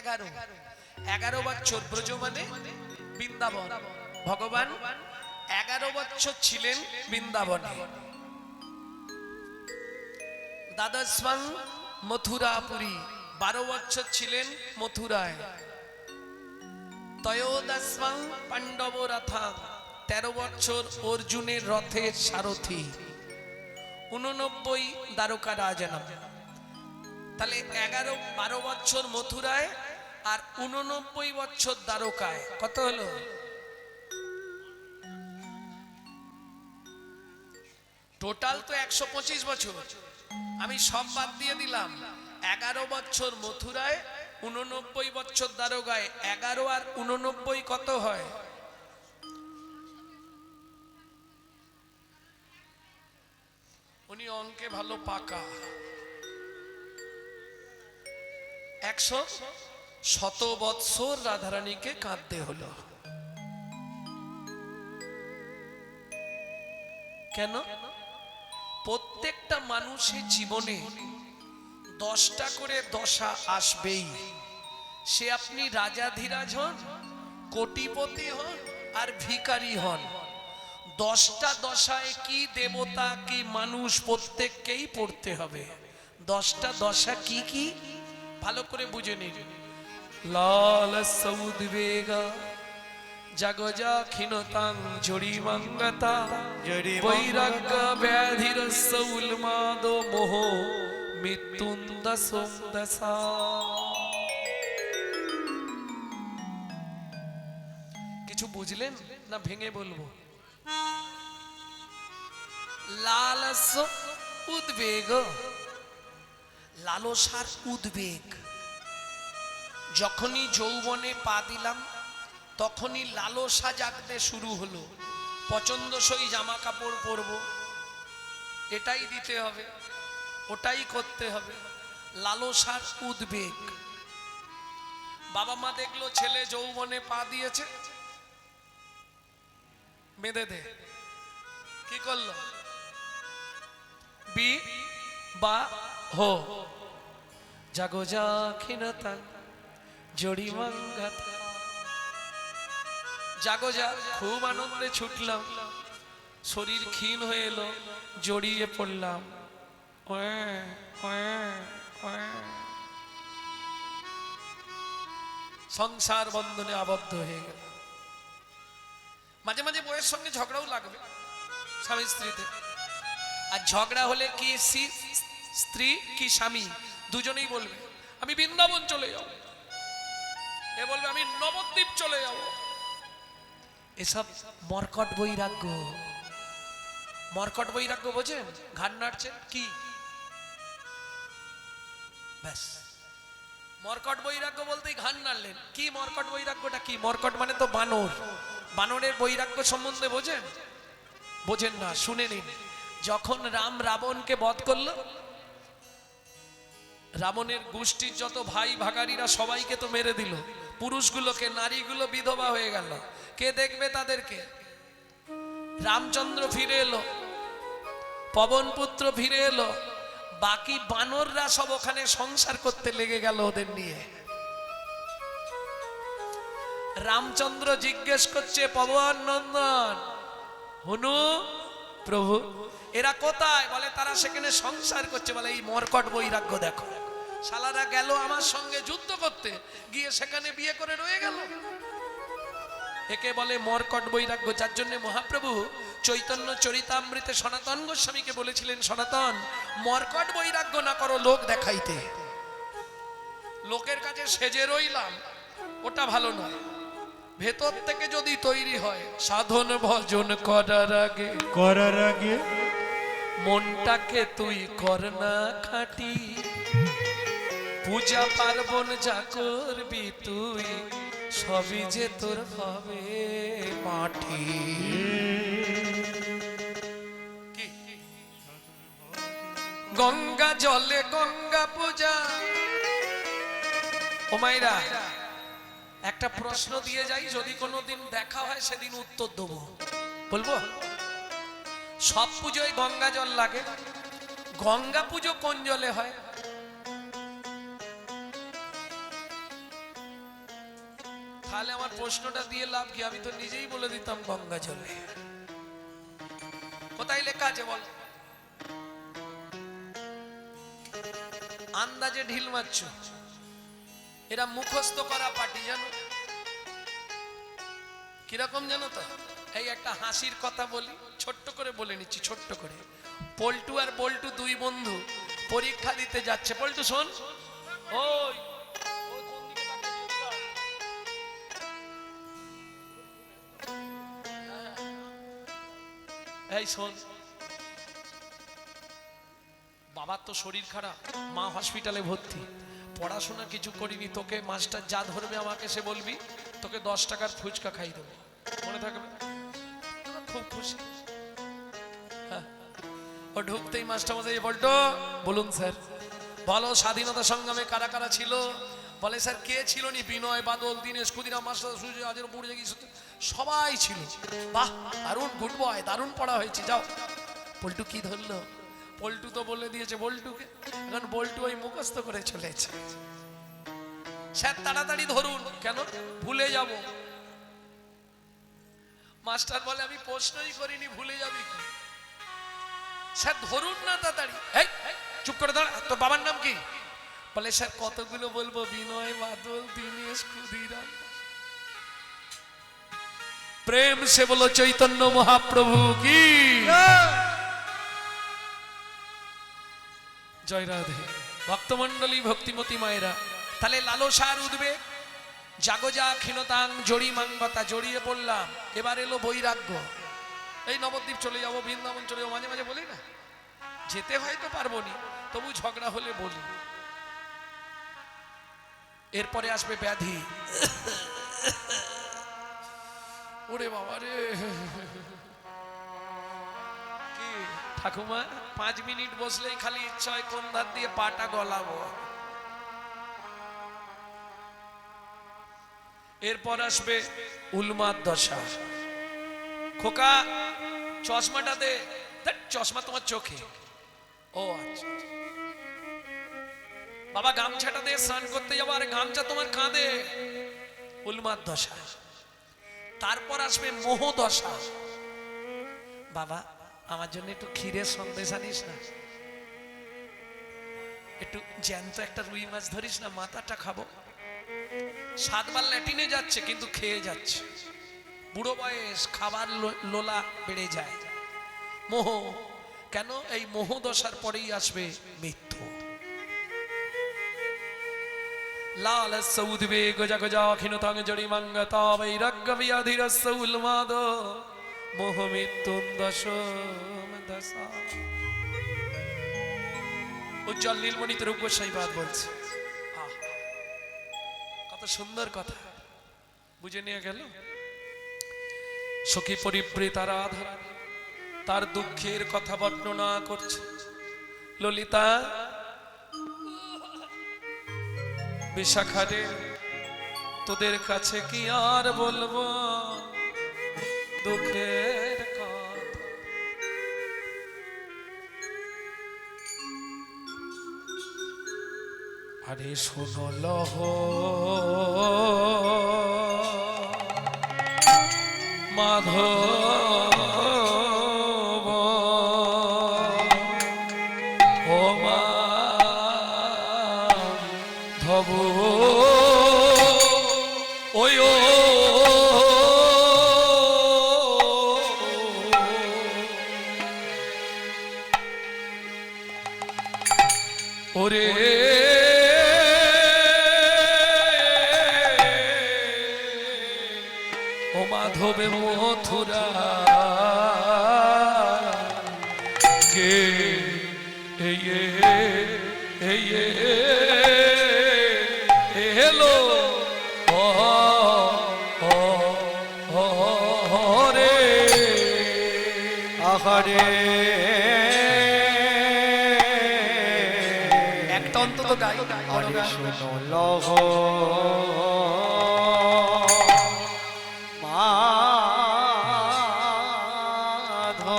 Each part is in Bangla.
11 11 বছর ব্রজ মানে বৃন্দাবন। ভগবান 11 বছর ছিলেন বৃন্দাবনে। দ্বাদশং মথুরাপুরী 12 বছর ছিলেন মথুরায়। ত্রয়োদশং পাণ্ডব রথা 13 বছর অর্জুনের রথের সারথি। 89 দ্বারকা রাজনম। তাহলে 11-12 বছর মথুরায় আর 89 বছর দ্বারকায়। কত হলো? টোটাল তো 125 বছর। আমি সব বাদ দিয়ে দিলাম। 11 বছর মথুরায়, 89 বছর দ্বারকায়। 11 আর 89 কত হয়? উনি অঙ্কে ভালো পাকা। 100 বৎসর রাধারানীকে কাঁদতে হলো। কেন? প্রত্যেকটা মানুষের জীবনে 10টা করে দশা আসবেই। সে আপনি রাজাধিরাজ হন, কোটিপতি হন আর ভিখারি হন, 10টা দশায় কি দেবতা কি মানুষ প্রত্যেককেই পড়তে হবে। 10টা দশা কি কি ভালো করে বুঝে নিন। লাল সৌদ্বেগা জগজা ক্ষীণতাং জড়িমঙ্গতা বৈরাগ্য ব্যাধির সৌলমাদ মোহ মৃত্যুন্দসং দশা। কিছু বুঝলেন না ভেঙে বলবো? লালস উদ্বেগ, লালসার উদ্বেগ। যখনই যৌবনে পা দিলাম তখনই লালসা জাগতে শুরু হলো। পছন্দসই জামা কাপড় পরবো, এটাই দিতে হবে, ওটাই করতে হবে। লালসার উদ্বেগ। বাবা মা দেখলো ছেলে যৌবনে পা দিয়েছে, বেঁধে দে। কি করলো? বিবাহ। জাগো যা ক্ষীণতা জড়িমঙ্গতা। জাগো যা। খুব আনন্দে ছুটলাম, শরীর ক্ষীণ হয়ে এলো, জড়িয়ে পড়লাম। সংসার বন্ধনে আবদ্ধ হয়ে গেল। মাঝে মাঝে বউয়ের সঙ্গে ঝগড়াও লাগবে স্বামী স্ত্রীতে। আর ঝগড়া হলে কি স্ত্রী কি স্বামী দুজনেই বলবে আমি বৃন্দাবন চলে যাব, এ বলবে আমি নবদ্বীপ চলে যাব। এসব মর্কট বৈরাগ্য। মর্কট বৈরাগ্য বোঝেন? ঘাড় নাড়ছেন কি? ব্যাস, মর্কট বৈরাগ্য বলতেই ঘাড় নাড়লেন। কি মর্কট বৈরাগ্যটা কি? মর্কট মানে তো বানর। বানরের বৈরাগ্য সম্বন্ধে বোঝেন? বোঝেন না, শুনে নিন। যখন রাম রাবণকে বধ করলো, রাবণের গোষ্ঠীর যত ভাই ভাগারিরা সবাইকে তো মেরে দিল। পুরুষগুলোকে, নারীগুলো বিধবা হয়ে গেল। কে দেখবে তাদেরকে? রামচন্দ্র ফিরে এলো, পবন পুত্র ফিরে এলো, বাকি বানররা সব ওখানে সংসার করতে লেগে গেল ওদের নিয়ে। রামচন্দ্র জিজ্ঞেস করছে পবন নন্দন হনু প্রভু এরা কোথায়? বলে তারা সেখানে সংসার করছে। বলে এই মর্কট বৈরাগ্য দেখো, শালারা গেল আমার সঙ্গে যুদ্ধ করতে, গিয়ে সেখানে বিয়ে করে রয়ে গেল। একে বলে মর্কট বৈরাগ্য। যার জন্য মহাপ্রভু চৈতন্য চরিতামৃতে সনাতন গোস্বামীকে বলেছিলেন, সনাতন মর্কট বৈরাগ্য না করো লোক দেখাইতে। লোকের কাছে সেজে রইলাম, ওটা ভালো নয়। ভেতর থেকে যদি তৈরি হয়, সাধন ভজন করার আগে মনটাকে তুই কর না খাঁটি। পূজা পার্বণ যা করবি তুই, সবই যে তোর হবে মাটি। গঙ্গা জলে গঙ্গা পূজা। ও মাইরা, একটা প্রশ্ন দিয়ে যাই, যদি কোনোদিন দেখা হয় সেদিন উত্তর দেবো। বলবো সব পুজোয় গঙ্গা জল লাগে, গঙ্গা পুজো কোন জলে হয়? তাহলে আমার প্রশ্নটা দিয়ে লাভ কি? আমি তো নিজেই বলে দিতাম গঙ্গা জলে। কোথায় লেখা আছে বল? আন্দাজে ঢিল মারছ। এরা মুখস্থ করা পার্টি, জানো কিরকম জানো তো? এই একটা হাসির কথা বলি, ছোট্ট করে বলে নিচ্ছি, ছোট্ট করে। পল্টু আর বল্টু দুই বন্ধু পরীক্ষা দিতে যাচ্ছে। পল্টু শোন, ওই এই শোন, বাবার তো শরীর খারাপ, মা হসপিটালে ভর্তি, পড়াশোনা কিছু করিনি, তোকে মাস্টার যা ধরবে আমাকে সে বলবি, তোকে 10 টাকার ফুচকা খাই দেবো, মনে থাকবে? খুব খুশি। হ্যাঁ, ও ঢুকতেই মাস্টার মশাই বলতো, বলুন স্যার। বলো স্বাধীনতা সংগ্রামে কারা কারা ছিল? বলে স্যার কে ছিল নি? বিনয়, বাদল, দীনেশ, ক্ষুদিরাম, মাস্টার, সূর্য, আজের পুরো সবাই ছিল। বাহ, দারুণ, গুড বয়, দারুণ পড়া হয়েছে, যাও। পল্টু কি ধরলো? পল্টু তো বলে দিয়েছে বল্টুকে, এখন বল্টু ওই মুখস্থ করে চলেছে। স্যার তাড়াতাড়ি ধরুন। কেন? ভুলে যাব। মাস্টার বলে আমি প্রশ্নই করিনি, ভুলে যাবি কি? স্যার ধরুন না তাড়াতাড়ি। এই চুপ করে দাঁড়া, তোর বাবার নাম কি? বলে স্যার কতগুলো বলবো? বিনয়, বাদল, দীনেশ, ক্ষুদিরাম। প্রেম সে বলো চৈতন্য মহাপ্রভু কি জয় রাধে। ভক্তমন্ডলী, ভক্তিমতী মায়েরা, তাহলে লালসার উদ্বেগ, জাগজা ক্ষীণতাং জড়িমাঙ্গতা, জড়িয়ে পড়লাম। এবার এলো বৈরাগ্য। এই নবদ্বীপ চলে যাবো, বৃন্দাবন চলে যাবো, মাঝে মাঝে বলি না, যেতে হয়তো পারবো নি, তবু ঝগড়া হলে বলি। এরপরে আসবে ব্যাধি। ওরে বাবা রে, কি ঠাকুমা 5 মিনিট বসলেই খালি ইচ্ছা হয় কোন ধার দিয়ে পাটা গলাবো। এরপর আসবে উন্মাদ দশা। খোকা চশমাটা দে। চশমা তোমার চোখে? ও আচ্ছা। বাবা গামছাটা দিয়ে স্নান করতে যাবো, আর গামছা তোমার কাঁধে। উন্মাদ দশা। তারপর আসবে মোহ দশা। বাবা আমার জন্য একটু ক্ষীরের সন্দেশ আনিস না, একটু জ্যান্ত একটা রুই মাছ ধরিস না, মাথাটা খাবো। 7 বার ল্যাটিনে যাচ্ছে কিন্তু খেয়ে যাচ্ছে। বুড়ো বয়স, খাবার লোলা বেড়ে যায়। মোহ। কেন? এই মোহ দশার পরেই আসবে মৃত্যু। লালস্য উদ্বেগ জগজা ক্ষীণতাং জড়িমাঙ্গতা বৈরাগ্য ব্যাধিরস্য উন্মাদ মোহ মৃত্যুং দশম দশা। উজ্জ্বল নীলমণি রূপ গোসাইবাদ বলছে, কত সুন্দর কথা, বুঝে নিয়ে গেল। সখী পরিবৃতা রাধা তার দুঃখের কথা বর্ণনা করছে। ললিতা, বিশাখারে তোদের কাছে কি আর বলবো দুঃখের কথা। আরে শোনো লহ মাধব, ও মাধব, ওই ওরে ও মাধবে মথুরা গে হেলো রে আহারে। একটা অন্তত গাই। আরে শোনো লহ মাধব,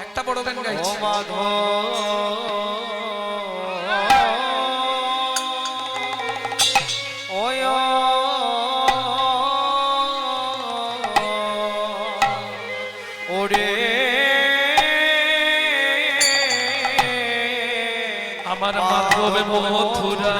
একটা বড় গান গাইছি। মাধব ওয় আমার মাধব মথুরা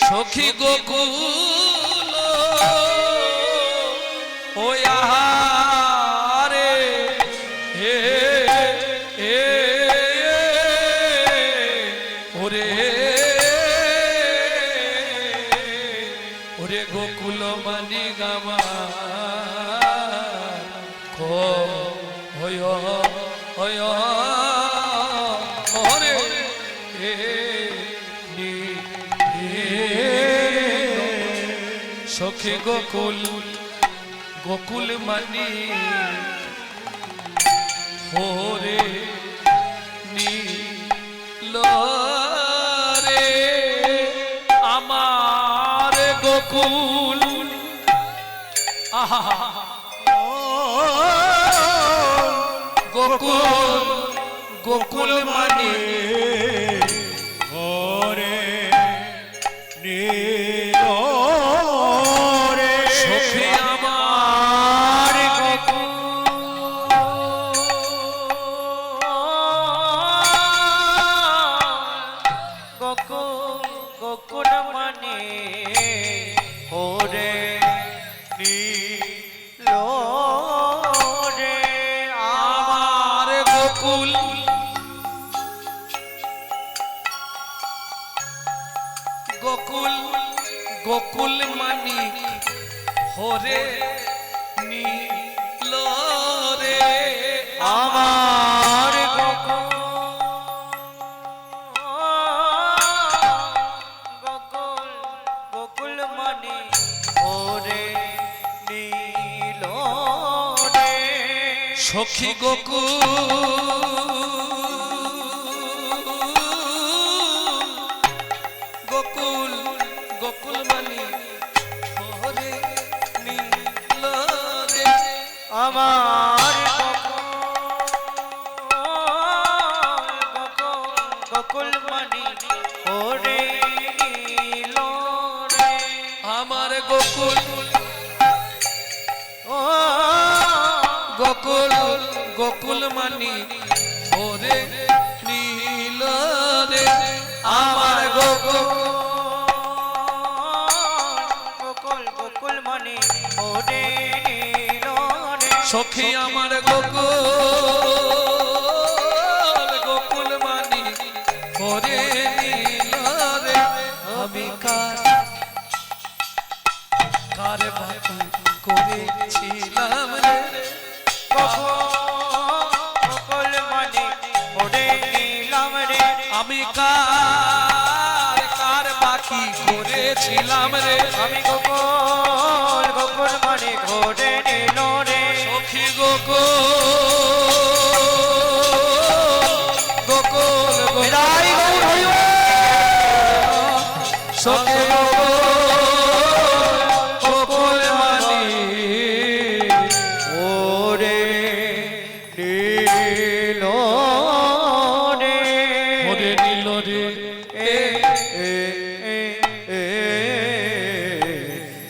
সখী গোকুল ওয়ারে হে হে ওরে ওরে গোকুল মানি গামা কো হয় হয় ওরে হে নি সখী গোকুল গোকুল মানি হোরে নীল রে আমার গোকুল আহা গোকুল গোকুল মানি ওরে নীল রে সখী আমার গোকুল গোকুল মানে ওরে নীল রে আমার গোকুল গোকুল গোকুল মানি হরে নীল রে আমার গোকুল গোকুল গোকুল মানে ওরে নীল রে সখী গোকুল গোকুল গোকুল মানি হরে নীল রে আমার গোকুল মণি ওরে নীল রে আমার গোকুল ও গোকুল গোকুল মানি ওরে নীল রে আমার গোকুল গোকুল গোকুল মণি ওরে নীল রে সখী আমার গোকুল গোকুল মানি ওরে নীল রে আমি কার কার বাকি করেছিলাম রে গোকুল মণি ওরে নীলম রে আমি কার কার বাকি করেছিলাম রে আমি গোকুল গোকুল মণি ঘোরে নীল রে সখী গোকুল গোকুল বিদায় গৌর হইও। সখী গোকুল মানি ওরে নীল রে ওরে নীল রে এ এ এ এ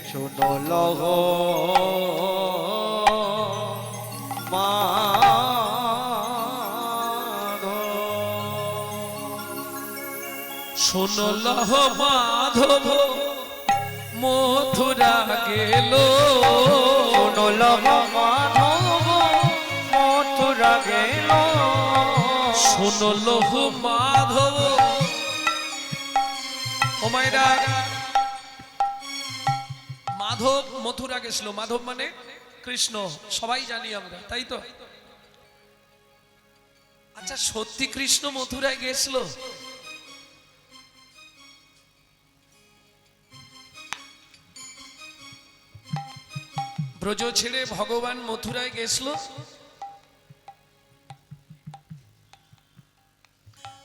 শোনো লহ শুনল মাধব মথুরা গেল শোনো লহ মাধব মথুরা গেল শুনল মাধব ও মায়েরা মাধব মথুরা গেছিল মাধব মানে কৃষ্ণ সবাই জানি আমরা তাই তো আচ্ছা সত্যি কৃষ্ণ মথুরায় গেছিল ব্রজ ছেড়ে ভগবান মথুরায় গেছিল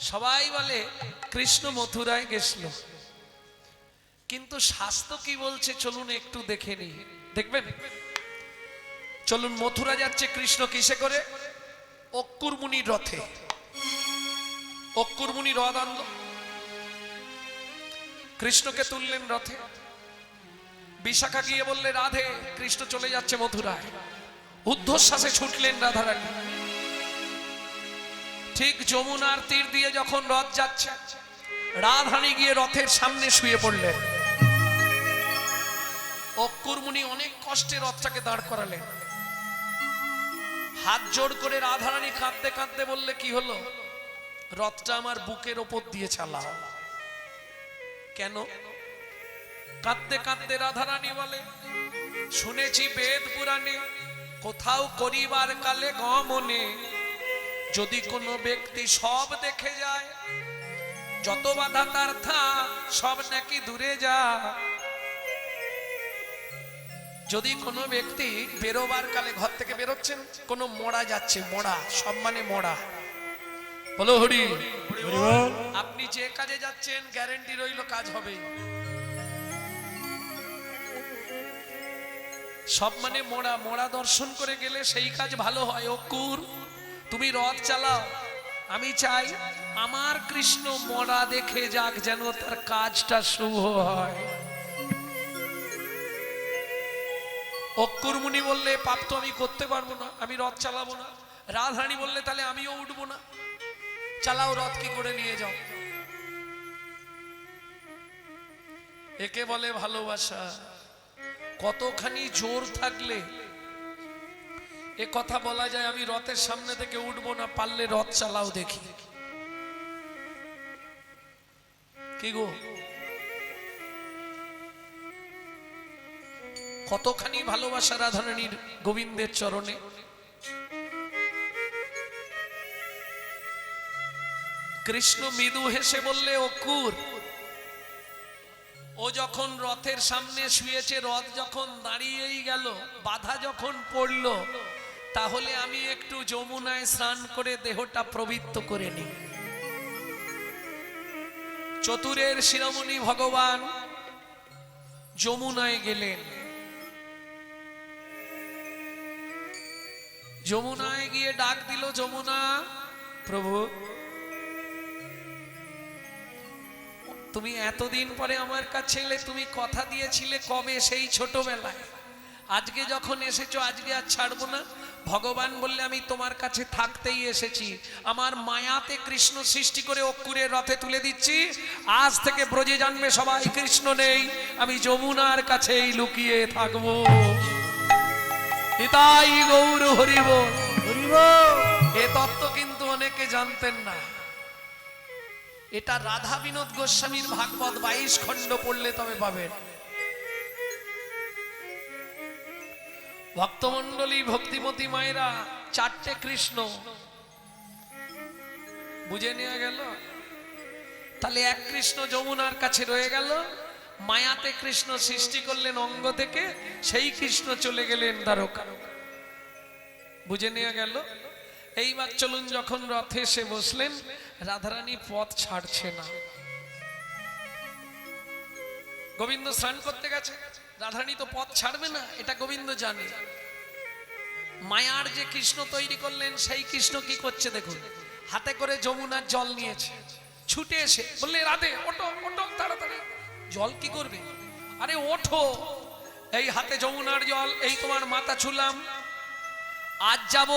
সবাই বলে কৃষ্ণ মথুরায় গেছিল কিন্তু শাস্ত্র কি বলছে চলুন একটু দেখে নি দেখবেন চলুন মথুরা যাচ্ছে কৃষ্ণ কিসে করে অক্কুর মুনির রথে অক্কুরমুনি রথ আনল, কৃষ্ণকে তুললেন রথে। বিশাখা গিয়ে বললে রাধে, কৃষ্ণ চলে যাচ্ছে মথুরায়। ঊর্ধ্বশ্বাসে ছুটলেন রাধারানী। ঠিক যমুনার তীর দিয়ে যখন রথ যাচ্ছে, রাধারানী গিয়ে রথের সামনে শুয়ে পড়লেন। অক্কুরমুনি অনেক কষ্টে রথটাকে দাঁড় করালেন। হাত জোড় করে রাধারানী কাঁদতে কাঁদতে বললে, কি হলো? রথটা আমার বুকের ওপর দিয়ে চালাও। কেন? কাঁদতে কাঁদতে রাধারানী বলে, শুনেছি বেদ পুরাণে, কোথাও করিবার কালে গমনে, যদি কোনো ব্যক্তি সব দেখে যায়, যত বাধা তার থাক সব নাকি দূরে যা। যদি কোনো ব্যক্তি বেরোবার কালে, ঘর থেকে বেরোচ্ছেন, কোনো মরা যাচ্ছে, মরা সব মানে মরা, বলো হরি। আপনি যে কাজে যাচ্ছেন গ্যারেন্টি রইল কাজ হবে, সব মানে মরা। মরা দর্শন করে গেলে সেই কাজ ভালো হয়। অক্কুর, তুমি রথ চালাও, আমি চাই আমার কৃষ্ণ মরা দেখে যাক, যেন তার কাজটা শুভ হয়। অক্কুরমুনি বললে, পাপ তো আমি করতে পারবো না, আমি রথ চালাবো না। রাধারানী বললে, তাহলে আমিও উঠবো না। চালাও, রথ কি করে নিয়ে যাও। একে বলে ভালোবাসা। কতখানি জোর থাকলে এ কথা বলা যায়, আমি রথের সামনে থেকে উঠবো না, পারলে রথ চালাও দেখি। কি গো, কতখানি ভালোবাসা রাধারানীর গোবিন্দের চরণে। কৃষ্ণ মৃদু হেসে বললে, অক্কুর, ও যখন রথের সামনে শুয়েছে, রথ যখন দাঁড়িয়েই গেল, বাধা যখন পড়ল, তাহলে আমি একটু যমুনায় স্নান করে দেহটা পবিত্র করে নিই। চতুরের শিরোমণি ভগবান যমুনায় গেলেন। যমুনায় গিয়ে ডাক দিল, যমুনা, প্রভু তুমি এতদিন পরে আমার কাছে এলে, তুমি কথা দিয়েছিলে কবে, সেই ছোটবেলায়। আজকে যখন এসেছো, আজকে আর ছাড়বো না। ভগবান বললে, আমি তোমার কাছে থাকতেই এসেছি। আমার মায়াতে কৃষ্ণ সৃষ্টি করে অক্কুরের রথে তুলে দিচ্ছি। আজ থেকে ব্রজে জানবে সবাই কৃষ্ণ নেই, আমি যমুনার কাছেই লুকিয়ে থাকবো। নিতাই গৌর হরিব। এ তত্ত্ব কিন্তু অনেকে জানতেন না। এটা রাধা বিনোদ গোস্বামীর ভাগবত 22 খণ্ড পড়লে তবে পাবেন। ভক্তমন্ডলী, ভক্তিমতী মায়েরা, 4টে কৃষ্ণ বুঝে নেওয়া গেল। তাহলে এক কৃষ্ণ যমুনার কাছে রয়ে গেল, মায়াতে কৃষ্ণ সৃষ্টি করলেন অঙ্গ থেকে, সেই কৃষ্ণ চলে গেলেন দ্বারকা। বুঝে নেওয়া গেল। এইবার চলুন, যখন রথে এসে বসলেন, রাধারানী পথ ছাড়ছে না। গোবিন্দ স্নান করতে গেছে, রাধারানী তো পথ ছাড়বে না, এটা গোবিন্দ জানে। মায়ার যে কৃষ্ণ তৈরি করলেন, সেই কৃষ্ণ কি করছে দেখুন, হাতে করে যমুনার জল নিয়েছে। ছুটে এসে বললে, রাধে ওঠো ওঠো তাড়াতাড়ি। জল কি করবে? আরে ওঠো, এই হাতে যমুনার জল, এই তোমার মাথা ছুলাম, আজ যাব,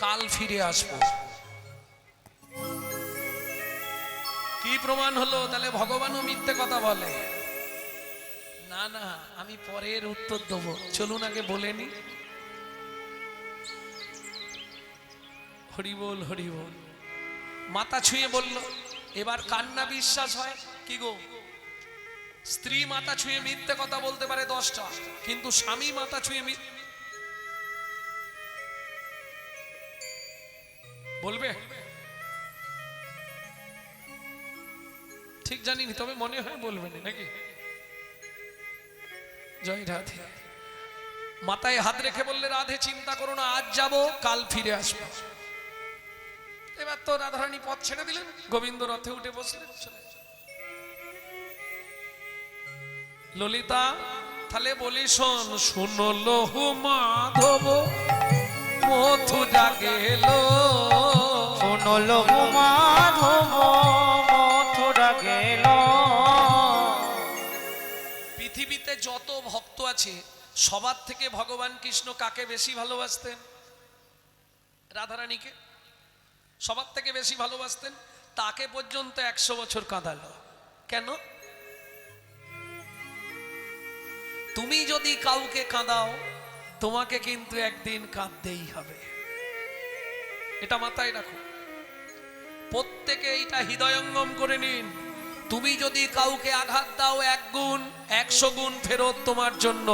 কাল ফিরে আসবো। কি প্রমাণ হলো? তাহলে ভগবানও মিথ্যে কথা বলে না। না, আমি পরের উত্তর দেবো, চলুন আগে বলেনি। হরি বল, হরি বল। মাথা ছুঁয়ে বলল, এবার কান্না বিশ্বাস হয় কি গো? স্ত্রী মাথা ছুঁয়ে মিথ্যে কথা বলতে পারে 10টা, কিন্তু স্বামী মাথা ছুঁয়ে বলবে? ঠিক জানিনি, তবে মনে হয় বলবেন নাকি? জয় রাধে। মাথায় হাত রেখে বললে, রাধে চিন্তা করো না, আজ যাব, কাল ফিরে আসবো। এবার তো রাধারানী পথ ছেড়ে দিলেন, গোবিন্দ রথে উঠে বসলেন। ললিতা, তাহলে বলি শোন, শুনো লহু মাধব মথুরা গেল, শোন শুনল মাধব মথুরা গেল। পৃথিবীতে যত ভক্ত আছে সবার থেকে ভগবান কৃষ্ণ কাকে বেশি ভালোবাসতেন? রাধারানীকে সবার থেকে বেশি ভালোবাসতেন। তাকে পর্যন্ত 100 বছর কাঁদালো। কেন? তুমি যদি কাউকে কাঁদাও তোমাকে কিন্তু একদিন কাঁদতেই হবে, এটা মাথায় রাখো। প্রত্যেকে এইটা হৃদয়ঙ্গম করে নিন। তুমি যদি কাউকে আঘাত দাও 1 গুণ 100 গুণ ফেরত তোমার জন্য।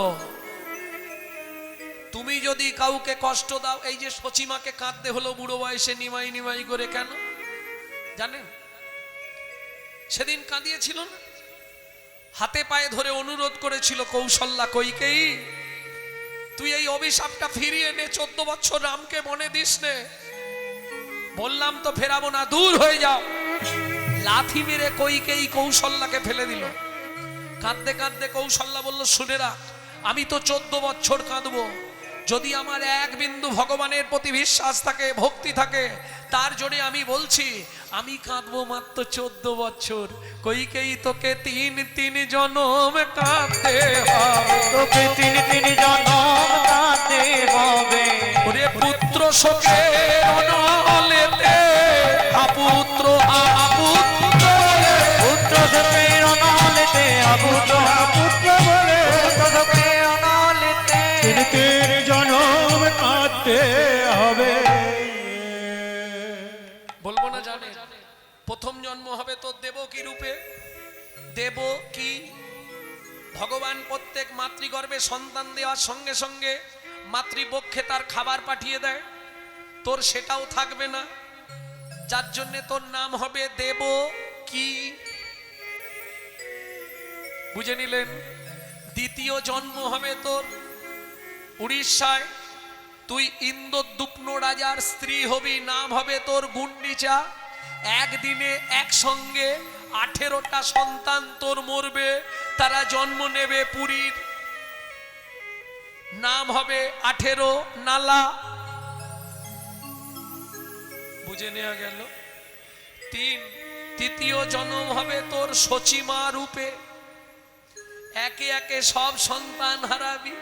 তুমি যদি কাউকে কষ্ট দাও, এই যে সচিমাকে কাঁদতে হলো বুড়ো বয়সে নিমাই নিমাই করে, কেন জানেন? সেদিন কাঁদিয়েছিল না, হাতে পায়ে ধরে অনুরোধ করেছিল কৌশল্যা, কইকেয়ী তুই এই অভিশাপটা ফিরিয়ে নে, 14 বছর রামকে মনে দিস নে। বললাম তো ফেরাবো না, দূর হয়ে যাও। লাথি মেরে কইকেয়ী কৌশল্যাকে ফেলে দিল। কাঁদতে কাঁদতে কৌশল্যা বলল, শুনে রাখ, আমি তো 14 বছর কাঁদবো, যদি আমার 1 বিন্দু ভগবানের প্রতি বিশ্বাস থাকে, ভক্তি থাকে, তার জন্য আমি বলছি আমি কাঁদবো মাত্র 14 বছর। কইকেয়ী তোকে 3 জনম কাঁদতে হবে, তোকে 3 জনম কাঁদতে হবে। ওরে পুত্র শোকে অনলেতে আপুত্র আপুত্র, পুত্র শোকে অনলেতে আপুত্র আপুত্র বলে, পুত্র শোকে অনলেতে 3 জনম কাঁদতে হবে। বলবো না জানে? প্রথম জন্ম হবে তোর দেবকী রূপে। দেবকী ভগবান প্রত্যেক মাতৃগর্ভে সন্তান দেওয়ার সঙ্গে সঙ্গে মাতৃপক্ষে তার খাবার পাঠিয়ে দেয়, তোর সেটাও থাকবে না, যার জন্য তোর নাম হবে দেবকী। বুঝে নিলেন? দ্বিতীয় জন্ম হবে তোর উড়িষ্যায়, তুই ইন্দ্রদুপ্ন রাজার স্ত্রী হবি, নাম হবে তোর গুন্ডিচা। একদিনে একসঙ্গে 18টা সন্তান তোর মরবে, তারা জন্ম নেবে পুরীর, নাম হবে 18 নালা। বুঝে নেওয়া গেল? তৃতীয় জন্ম হবে তোর সচিমা রূপে, একে একে সব সন্তান হারাবি।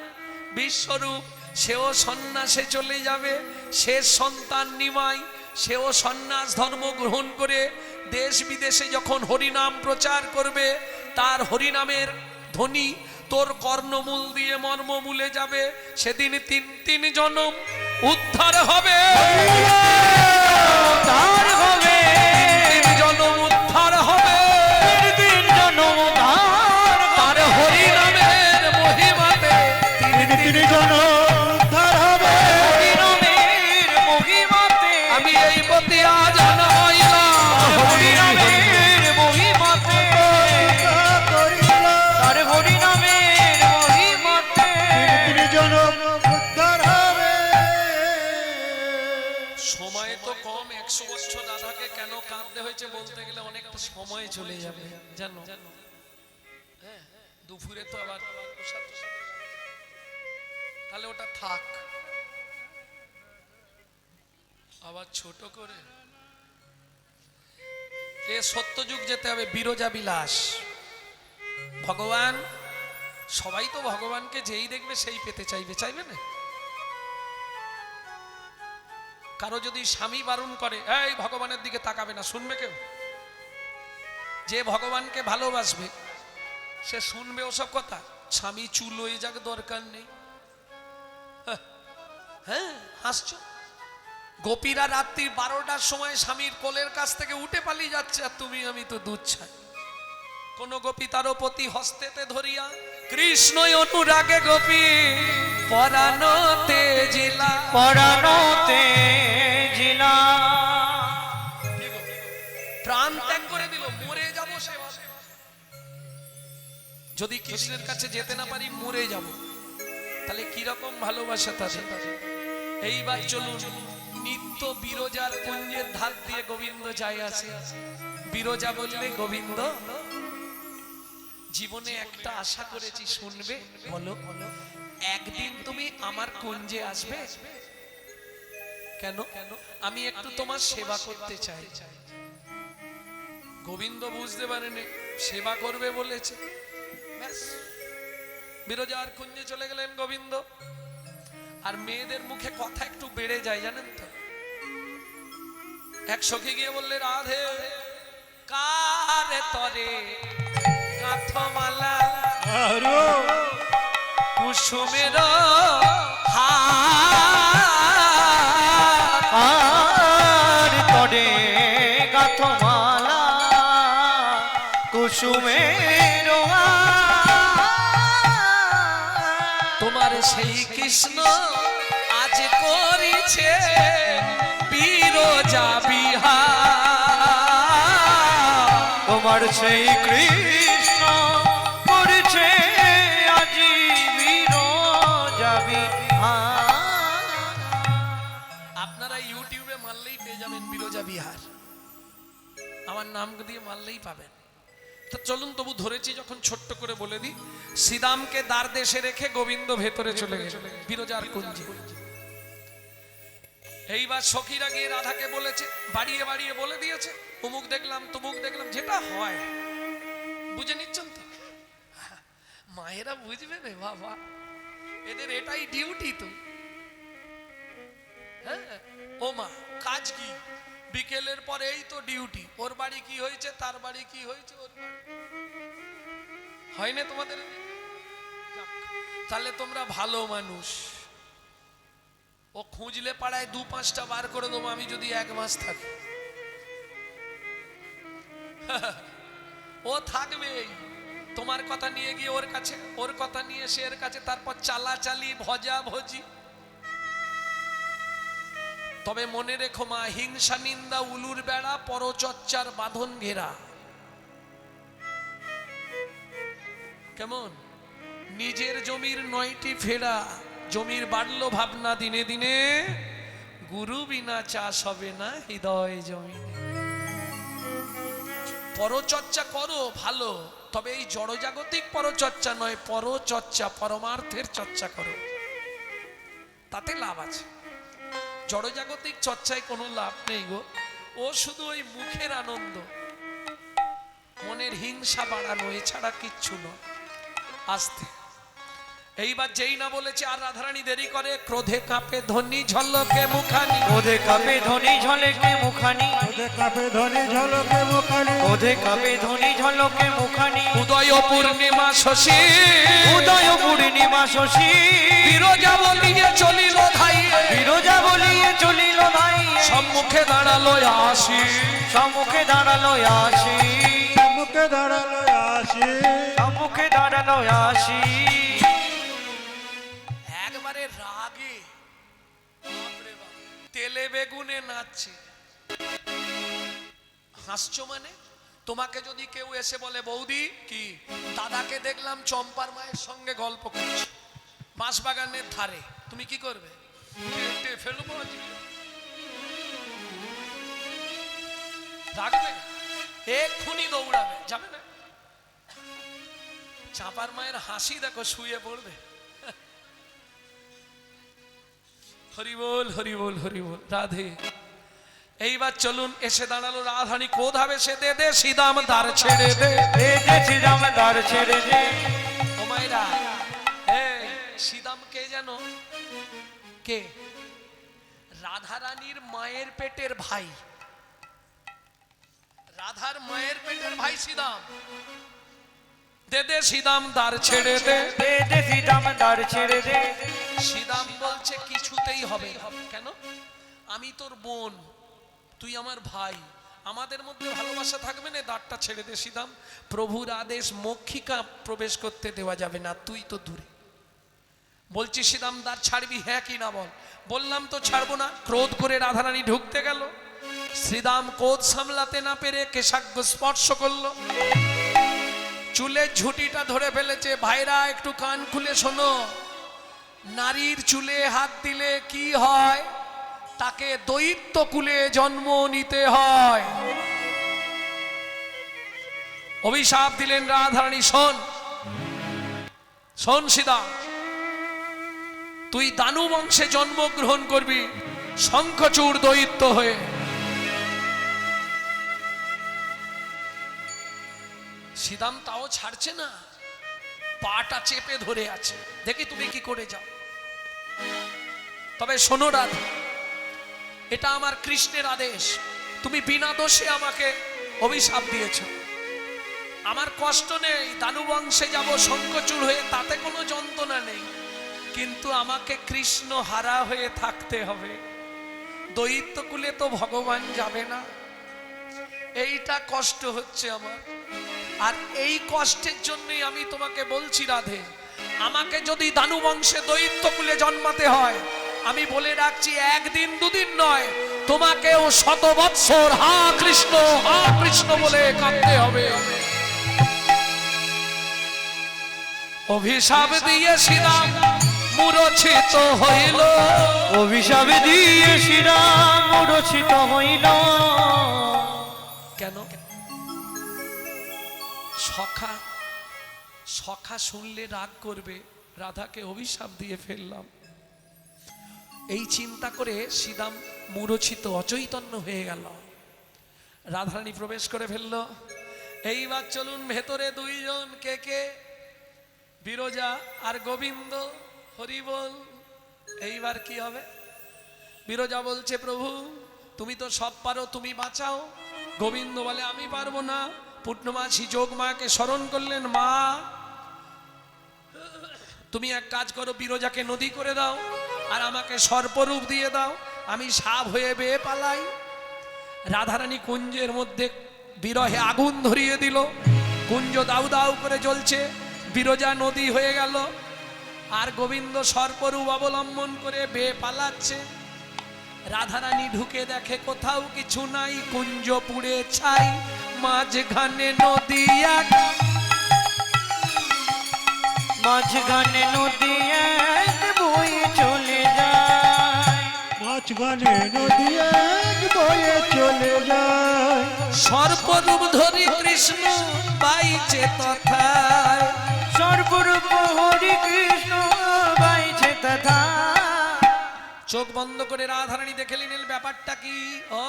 বিশ্বরূপ, সেও সন্ন্যাসে চলে যাবে। শেষ সন্তান নিমাই, সেও সন্ন্যাস ধর্ম গ্রহণ করে দেশ বিদেশে যখন হরিনাম প্রচার করবে, তার হরিনামের ধ্বনি তোর কর্ণমূল দিয়ে মর্মমূলে যাবে। সেদিন 3 জনম উদ্ধার হবে, উদ্ধার হবে, 3 জনম উদ্ধার হবে, 3 জনম উদ্ধার তার হরিনামের মহিমাতে 3 জনম উদ্ধার হবে। হরিনামের মহিমাতে, আমি এই বতিয়া জানাইলাম, হরিনামের মহিমাতে, তার হরিনামের মহিমাতে 3 জনম উদ্ধার হবে। সময় তো কম, 100 বছর রাধাকে কেন কাঁদতে হয়েছে বলতে গেলে অনেকটা সময় চলে যাবে জানো। হ্যাঁ, দুপুরে তো আবার প্রসাদ টসাদ, তাহলে ওটা থাক। আবার ছোট করে এ সত্যযুগ যেতে হবে, বিরজা বিলাস। ভগবান, সবাই তো ভগবানকে যেই দেখবে সেই পেতে চাইবে, চাইবে না? কারো যদি স্বামী বারণ করে, এই ভগবানের দিকে তাকাবে না, শুনবে কেউ? যে ভগবানকে ভালোবাসবে সে শুনবে ওসব কথা? স্বামী চুল হয়ে যাক, দরকার নেই। হ্যাঁ, হাসছো। গোপীরা রাত্রি 12টার সময় স্বামীর কোলের কাছ থেকে উঠে পালিয়ে যাচ্ছে, আর তুমি আমি তো দুধ ছাই। কোন গোপী তারও প্রতি হস্তেতে ধরিয়া, কৃষ্ণই অনুরাগে গোপী পরাণতে জিলা, পরাণতে জিলা, প্রাণ ত্যাগ করে দিল, মরে যাব সে। যদি কৃষ্ণের কাছে যেতে না পারি মরে যাব, তাহলে কিরকম ভালোবাসা তাদের। এইবার চলুন, নিত্য বিরজার কুঞ্জের ধার দিয়ে গোবিন্দ যায় আসে। বিরজা বললে, গোবিন্দ জীবনে একটা আশা করেছি, শুনবে? বলো। একদিন তুমি আমার কুঞ্জে আসবে। কেন? আমি একটু তোমার সেবা করতে চাই। গোবিন্দ বুঝতে পারেনি সেবা করবে বলেছে, ব্যাস বিরজার কুঞ্জে চলে গেলেন গোবিন্দ। আর মেয়েদের মুখে কথা একটু বেড়ে যায় জানেন তো। এক সখী গিয়ে বললে, রাধে কারে তরে কাঁথমালা আরো কুসুমের হার, আর তরে গাথমালা কুসুমের তোমার সেই কৃষ্ণ আজ করিছে বিরজা বিহার। তোমার সেই কৃষ্ণ করেছে আজি বিরজা বিহার। আপনারা ইউটিউবে মারলেই পেয়ে যাবেন বিরজা বিহার, আমার নাম দিয়ে মারলেই পাবেন। তো চলুন তবু ধরেছি যখন ছোট্ট করে বলে দিই। শ্রীদামকে দ্বার দেশে রেখে গোবিন্দ ভেতরে চলে গেছে বিরজার কুঞ্জে। এইবার সখীরা গিয়ে রাধাকে বলেছে, বাড়িয়ে বাড়িয়ে বলে দিয়েছে, অমুক দেখলাম তমুক দেখলাম, যেটা হয় বুঝে নিচ্ছেন তো। মায়েরা বুঝবে না বাবা, এদের এটাই ডিউটি তো। হ্যাঁ ও মা, কাজ কি? বিকেলের পর এই তো ডিউটি, ওর বাড়ি কি হয়েছে, তার বাড়ি কি হয়েছে, ওর বাড়ি হয় না তোমাদের? যাক, তাহলে তোমরা ভালো মানুষ। ও খুঁজলে পাড়ায় 2-5টা বার করে দেবো আমি যদি 1 মাস থাকি। ও থাকবেই, তোমার কথা নিয়ে গিয়ে ওর কাছে, ওর কথা নিয়ে সে এর কাছে, তারপর চালাচালি ভজা ভজি। তবে মনে রেখো মা, হিংসা নিন্দা উলুর বেড়া, পরচর্চার বাঁধন ঘেরা। কেমন? নিজের জমির 9টি ফেরা, জমির বাড়লো ভাবনা দিনে দিনে, গুরু বিনা চাষ হবে না হৃদয় জমিনে। পরচর্চা করো ভালো, তবে এই জড়জাগতিক পরচর্চা নয়, পরচর্চা পরমার্থের চর্চা করো, তাতে লাভ আছে। জড়জাগতিক চর্চায় কোনো লাভ নেই গো, ও শুধু ওই মুখের আনন্দ, মনের হিংসা বাড়ানো, এছাড়া কিচ্ছু নয়। আস্তে এইবার যেই না বলেছে আর রাধারানী দেরি করে, ক্রোধে কাঁপে ধ্বনি ঝলকে মুখানি, ওধে কাপে ধ্বনি ঝলকে মুখানি, ওদের কাপে ধনে ঝলকে মুখানি, ওধে কাপে ধ্বনি ঝলকে মুখানি, উদয় পূর্ণিমা শশী, উদয় পূর্ণিমা শশী, বিরজা বলিয়ে চলিল ধাইয়ে, বিরজা বলিয়ে চলিল ভাই, সম্মুখে দাঁড়ালো আসি, সম্মুখে দাঁড়ালো আসি, মুখে দাঁড়ালো আসি, সম্মুখে দাঁড়ালো আসি। একবারে রাগে বাপরে বাপ, তেলে বেগুনে নাচছে। হাসছো মানে? তোমাকে যদি কেউ এসে বলে, বৌদি কি দাদাকে দেখলাম চম্পার মায়ের সঙ্গে গল্প করছে বাঁশবাগানের ধারে, তুমি কি করবে? কেটে ফেলবো আজকে। রাখবে না, এক্ষুনি দৌড়াবে, যাবে না। চাঁপার মায়ের হাসি দেখো, শুয়ে পড়বে। হরি বল হরি বল হরি বল, রাধে। এইবার চলুন, এসে দাঁড়ালো রাধারানী, ক্রোধ হবে সে দে দে, শ্রীদাম দ্বার ছেড়ে দে, শ্রীরাম দ্বার ছেড়ে দে। ও মায়েরা, এই শ্রীদাম কে জানো? কে? রাধারানীর মায়ের পেটের ভাই, রাধার মায়ের পেটের ভাই শ্রীদাম। দে দে শ্রীদাম দ্বার ছেড়ে দে, শ্রীরাম দ্বার ছেড়ে দে। শ্রীদাম বলছে কিছুতেই হবে না। কেন? আমি তোর বোন, তুই আমার ভাই, আমাদের মধ্যে ভালোবাসা থাকবে না, দ্বারটা ছেড়ে দে শ্রীদাম। প্রভুর আদেশ, মক্ষিকা প্রবেশ করতে দেওয়া যাবে না, তুই তো দূরে। বলছি শ্রীদাম দ্বার ছাড়বি হ্যাঁ কি না বল? বললাম তো ছাড়বো না। ক্রোধ করে রাধারানী ঢুকতে গেল, শ্রীদাম ক্রোধ সামলাতে না পেরে কেশাগ্র স্পর্শ করলো, চুলের ঝুঁটিটা ধরে ফেলেছে। ভাইরা একটু কান খুলে শোনো, নারীর চুলে হাত দিলে কি হয়? তাকে দৈত্য কুলে জন্ম নিতে হয়। অভিশাপ দিলেন রাধারানী, শোন শোন শ্রীদাম, তুই দানু বংশে জন্মগ্রহণ করবি, শঙ্খচূড় দৈত্য হয়ে সীতাম তাও ছাড়ছে না, পাটা চেপে ধরে আছে, দেখি তুমি কি করে যাও। তবে শোনো রাধা, এটা আমার কৃষ্ণের আদেশ, তুমি বিনা দোষে আমাকে অভিশাপ দিয়েছ, আমার কষ্ট নেই, দানুবংশে যাব শঙ্খচূড় হয়ে, তাতে কোনো যন্ত্রণা নেই, কিন্তু আমাকে কৃষ্ণ হারা হয়ে থাকতে হবে, দৈত্যকুলে তো ভগবান যাবে না, এইটা কষ্ট হচ্ছে আমার। আর এই কষ্টের জন্যই আমি তোমাকে বলছি রাধে, আমাকে যদি দানুবংশে দৈত্যকুলে জন্মাতে হয়, আমি বলে রাখছি একদিন দুদিন নয়, তোমাকেও 100 বৎসর হা কৃষ্ণ বলে কাঁদতে হবে। অভিশাপ দিয়ে শ্রীরাম মূর্ছিত হইল, অভিশাপ দিয়ে শ্রীরাম মূর্ছিত হইল। কেন? সখা শুনলে রাগ করবে, রাধাকে অভিশাপ দিয়ে ফেললাম, এই চিন্তা করে শ্রীরাম মূর্ছিত অচৈতন্য হয়ে গেল। রাধারানী প্রবেশ করে ফেলল। এইবার চলুন ভেতরে দুইজন, কে কে? বিরজা আর গোবিন্দ। হরি বল। এইবার কি হবে? বিরজা বলছে, প্রভু তুমি তো সব পারো, তুমি বাঁচাও। গোবিন্দ বলে, আমি পারবো না। পূর্ণমাসী যোগমায়াকে স্মরণ করলেন, মা তুমি এক কাজ করো, বিরজাকে নদী করে দাও আর আমাকে সর্পরূপ দিয়ে দাও, আমি সাপ হয়ে বেয়ে পালাই। রাধারানী কুঞ্জের মধ্যে বিরহে আগুন ধরিয়ে দিল, কুঞ্জ দাউ দাউ করে জ্বলছে, বিরজা নদী হয়ে গেল, আর গোবিন্দ সর্পরূপ অবলম্বন করে বেয়ে পালাচ্ছে। রাধারানী ঢুকে দেখে কোথাও কিছু নাই, কুঞ্জ পুড়ে ছাই, মাঝখানে নদী এক, মাঝখানে নদী এক বয়ে চলে যায়, মাঝখানে নদী এক বয়ে চলে যায়। সর্পরূপ ধরি কৃষ্ণ বাইছে তথায়, সর্বরূপ হরি কৃষ্ণ বাইছে তথা। চোখ বন্ধ করে রাধারানী দেখে নিলেন ব্যাপারটা কি। ও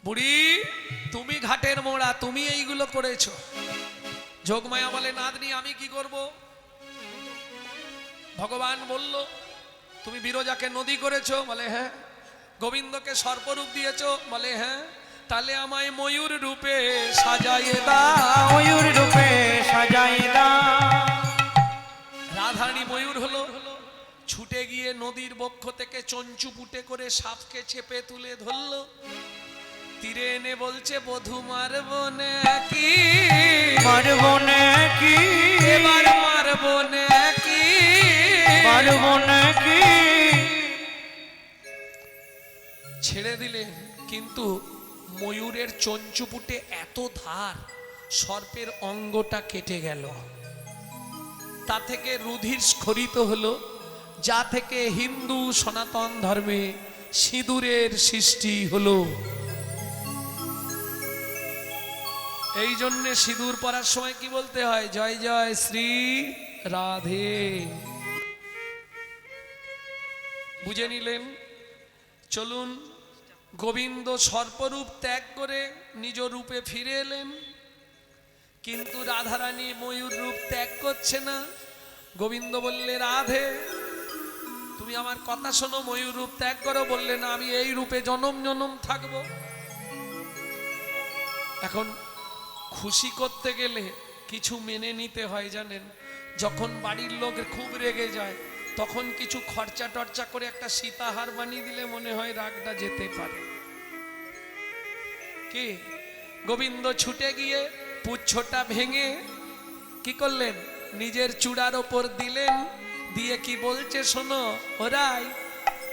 বুড়ি, তুমি ঘাটের মোড়া, তুমি এইগুলো করেছো। যোগমায়া বলে, নাতনি আমি কি করব? ভগবান বলল, তুমি বিরজাকে নদী করেছো? বলে হ্যাঁ। গোবিন্দকে সর্পরূপ দিয়েছো? বলে হ্যাঁ। তাহলে আমায় ময়ূর রূপে সাজাইয়ে দাও, ময়ূর রূপে সাজাই দাও। রাধারানী ময়ূর হলো, ছুটে গিয়ে নদীর বক্ষ থেকে চঞ্চু পুটে করে সাপকে চেপে তুলে ধরলো, তীরে এনে বলছে, বধূ মারবো নাকি, মারবো নাকি, এবার মারবো নাকি, মারবো নাকি। ছেড়ে দিলেন, কিন্তু ময়ূরের চঞ্চুপুটে এত ধার, সর্পের অঙ্গটা কেটে গেল, তা থেকে রুধির স্খলিত হলো, যা থেকে হিন্দু সনাতন ধর্মে সিঁদুরের সৃষ্টি হলো। এই জন্যে সিঁদুর পরার সময় কি বলতে হয়? জয় জয় শ্রী রাধে। বুঝে নিলেন? চলুন, গোবিন্দ সর্পরূপ ত্যাগ করে নিজ রূপে ফিরে এলেন, কিন্তু রাধারানী ময়ূর রূপ ত্যাগ করছে না। গোবিন্দ বললে, রাধে তুমি আমার কথা শোনো, ময়ূর রূপ ত্যাগ করো। বললে, না, আমি এই রূপে জনম জনম থাকবো। এখন খুশি করতে গেলে কিছু মেনে নিতে হয় জানেন। যখন বাড়ির লোক খুব রেগে যায়, তখন কিছু খরচা টর্চা করে একটা সীতাহার বানিয়ে দিলে মনে হয় রাগটা যেতে পারে। কি? গোবিন্দ ছুটে গিয়ে পুচ্ছটা ভেঙে কি করলেন? নিজের চূড়ার ওপর দিলেন, দিয়ে কি বলছে শোনো, ওরাই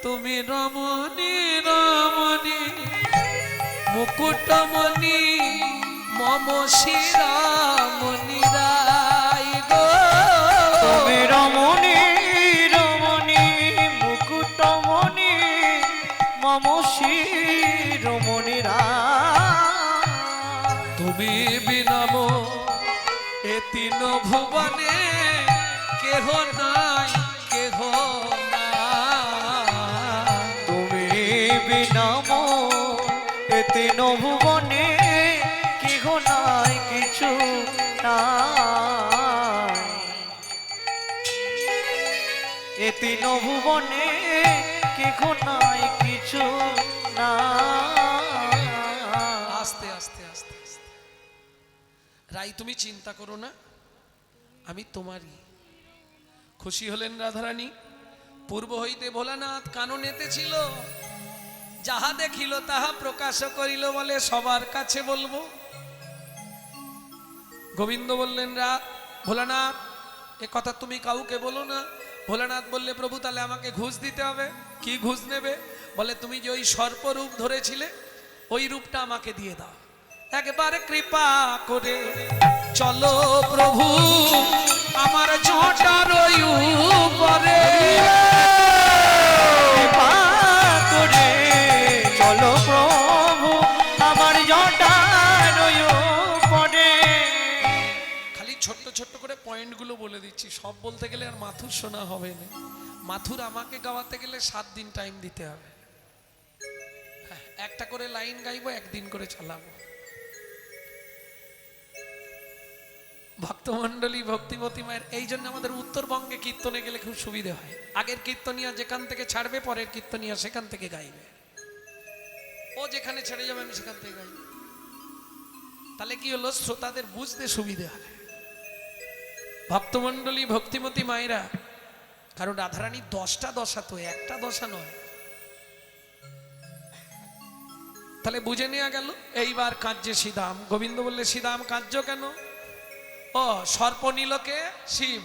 তুমি রমণী রমণী মুকুটমণি মম শিরামণি রাই গো, তুমি রমণী রমণী মুকুটমণি মম শিরোমণি রায়। তুমি বিনম এ তিন ভুবনে কেহ নাই, কেহ নাই। নাই কিছু নাই এ তিন ভুবনে কেহ নাই কিছু নাই। আস্তে আস্তে আস্তে আস্তে রাই, তুমি চিন্তা করো না, আমি তোমারই। খুশি হলেন রাধারানী। পূর্ব হইতে ভোলানাথ কাননেতে ছিল, যাহা দেখিল তাহা প্রকাশ করিল, বলে সবার কাছে বলবো। গোবিন্দ বললেন, ভোলানাথ এ কথা তুমি কাউকে বলো না। ভোলানাথ বললে, প্রভু তাহলে আমাকে ঘুষ দিতে হবে। কি ঘুষ নেবে? বলে তুমি যে ওই সর্পরূপ ধরেছিলে ওই রূপটা আমাকে দিয়ে দাও। একবার কৃপা করে চলো প্রভু আমার ঝোঁটার ওই উপরে। কৃপা করে চলো প্রভু আমার জটার উপরে। খালি ছোট্ট ছোট্ট করে পয়েন্টগুলো বলে দিচ্ছি, সব বলতে গেলে আর মাথুর শোনা হবে না। মাথুর আমাকে গাওয়াতে গেলে 7 দিন টাইম দিতে হবে। হ্যাঁ, একটা করে লাইন গাইবো, একদিন করে চালাবো। ভক্তমণ্ডলী ভক্তিমতী মায়ের, এই জন্য আমাদের উত্তরবঙ্গে কীর্তনে গেলে খুব সুবিধে হয়। আগের কীর্তনিয়া যেখান থেকে ছাড়বে, পরের কীর্তনিয়া সেখান থেকে গাইবে। ও যেখানে ছেড়ে যাবে আমি সেখান থেকে গাইব। তাহলে কি হলো, শ্রোতাদের বুঝতে সুবিধে হয়। ভক্তমণ্ডলী ভক্তিমতী মায়েরা, কারণ রাধারানী 10টা দশা তো, একটা দশা নয়। তাহলে বুঝে নেওয়া গেল। এইবার কাঁদছে শ্রীদাম। গোবিন্দ বললে, শ্রীদাম কাঁদছ কেন? ও সর্প নিলকে শিব,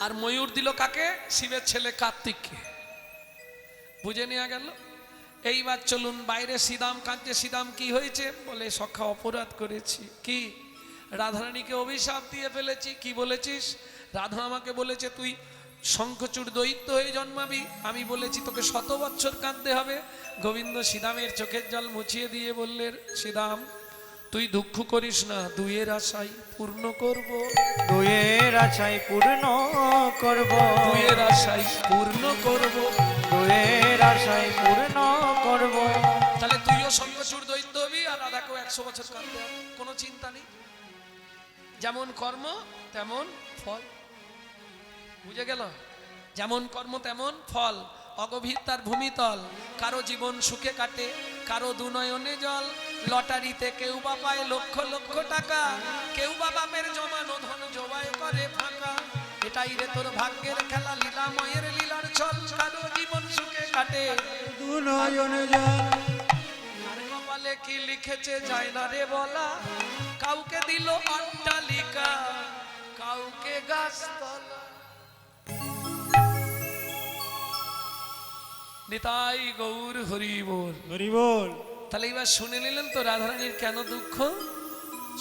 আর ময়ূর দিল কাকে? শিবের ছেলে কার্তিককে। বুঝে নেওয়া গেল। এইবার চলুন বাইরে। শ্রীদাম কাঁদছে। শ্রীদাম কি হয়েছে? বলে, সখা অপরাধ করেছি। কি? রাধারানীকে অভিশাপ দিয়ে ফেলেছি। কি বলেছিস? রাধা আমাকে বলেছে তুই শঙ্খচূড় দৈত্য হয়ে জন্মাবি। আমি বলেছি তোকে 100 বছর কাঁদতে হবে। গোবিন্দ শ্রীদামের চোখের জল মুছিয়ে দিয়ে বললেন, শ্রীদাম তুই দুঃখ করিস না, দুয়ের আশাই পূর্ণ করব। দুয়ের আশাই পূর্ণ করব। দুয়ের আশাই পূর্ণ করব। দুয়ের আশাই পূর্ণ করব। তাহলে তুইও শঙ্খচূড় দৈত্য হবি, আর রাধাকেও 100 বছর কাঁদতে হবে। কোনো চিন্তা নেই। যেমন কর্ম তেমন ফল। বুঝে গেল? যেমন কর্ম তেমন ফল। অগভীর তার ভূমিতল। কারো জীবন সুখে কাটে, কারো দুনয়নে জল। লটারিতে কেউ বা পায় লক্ষ লক্ষ টাকা, কেউ বা বাপের জমানো ধন জবাই করে ফাঁকা। এটাই রে তোর ভাগ্যের খেলা, লীলাময়ের লীলার ছল। কারো জীবন সুখে কাটে, দুনয়নে জল। আর কপালে কি লিখেছে যায় না রে বলা। কাউকে দিল অট্টালিকা, কাউকে গাছতলা। নিতাই গৌর হরি বল। হরি বল। তাহলে এবার শুনে নিলেন তো রাধারানীর কেন দুঃখ।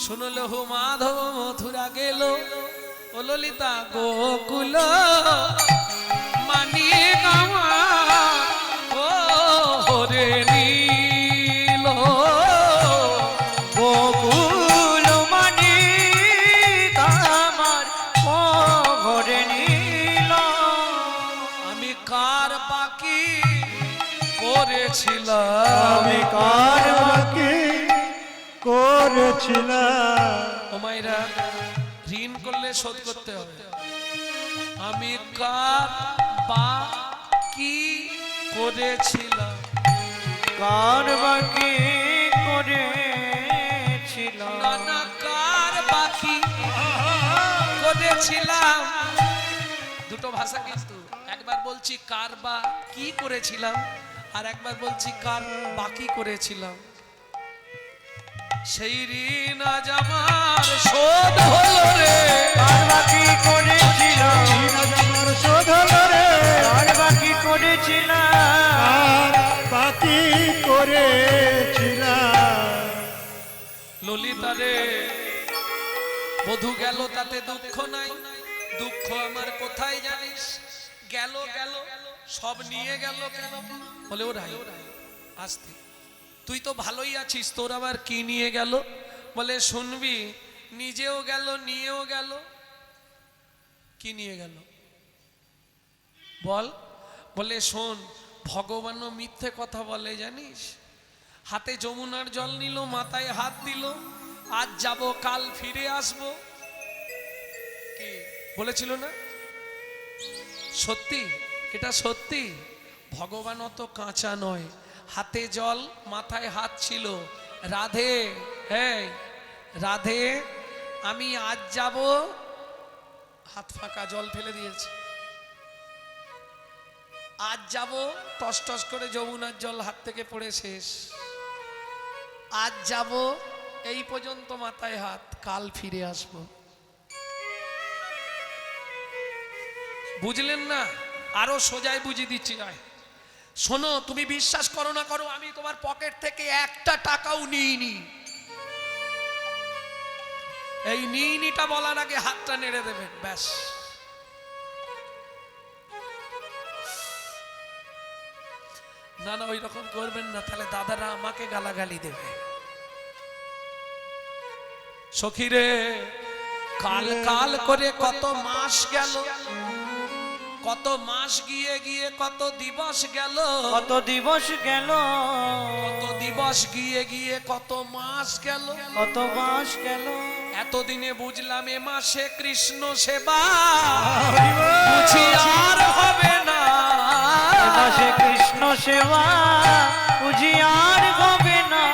শুনলো হো মাধব মথুরা গেল, ও ললিতা গোকুল মানিয়ে গাওয়া ও হরে নীল। গোকুল মানি আমার ঘরে নীল। আমি কার বাকি করেছিলাম, আমি কার বাকি করেছিলাম। ও মায়েরা, ঋণ করলে শোধ করতে হবে। আমি কার বাকি করেছিলাম, কার বাকি করেছিলাম। নানা কার বাকি করেছিলাম। দুটো ভাষা কিন্তু, একবার বলছি কার বা কি করেছিলাম, আর একবার বলছি কার বাকি করেছিলাম। সেই ঋণ আজ আমার শোধ হলো রে। কার বাকি করেছিলাম, আজ আমার শোধ হলো রে। কার বাকি করেছিলাম। আর বাকি করেছিলাম। ললিতা রে, বধূ গেল তাতে দুঃখ নাই। দুঃখ আমার কোথায় জানিস? গেল গেল সব নিয়ে গেল কেন? বলে ও রাই, আসতে, তুই তো ভালোই আছিস, তোর আবার কি নিয়ে গেল? বলে শুনবি, নিজেও গেল নিয়েও গেল। কি নিয়ে গেল বল? বলে শোন, ভগবানও মিথ্যে কথা বলে জানিস। হাতে যমুনার জল নিল, মাথায় হাত দিল, আজ যাব কাল ফিরে আসব, কি বলেছিল না? সত্যি, এটা সত্যি। ভগবান অত কাঁচা নয়, হাতে জল মাথায় হাত ছিল। রাধে, হ্যাঁ রাধে, আমি আজ যাব, হাত ফাঁকা, জল ফেলে দিয়েছে। আজ যাব, টস টস করে যমুনার জল হাত থেকে পড়ে শেষ। আজ যাব, এই পর্যন্ত মাথায় হাত, কাল ফিরে আসব। বুঝলেন না? আরো সোজায় বুঝিয়ে দিচ্ছি। শোনো, তুমি বিশ্বাস করো না করো, আমি তোমার পকেট থেকে একটা টাকাও নিইনি। এই নিইনিটা বলার আগে হাতটা নেড়ে দেবেন, ব্যাস। না না, ওই রকম করবেন না, তাহলে দাদারা আমাকে গালাগালি দেবে। সখীরে, কাল কাল করে কত মাস গেল, কত মাস গিয়ে গিয়ে কত দিবস গেল, কত দিবস গেল, কত দিবস গিয়ে গিয়ে কত মাস গেল, কত মাস গেল। এতদিনে বুঝলাম এ মাসে কৃষ্ণ সেবা বুঝি আর হবে না। এ মাসে কৃষ্ণ সেবা বুঝি আর হবে না।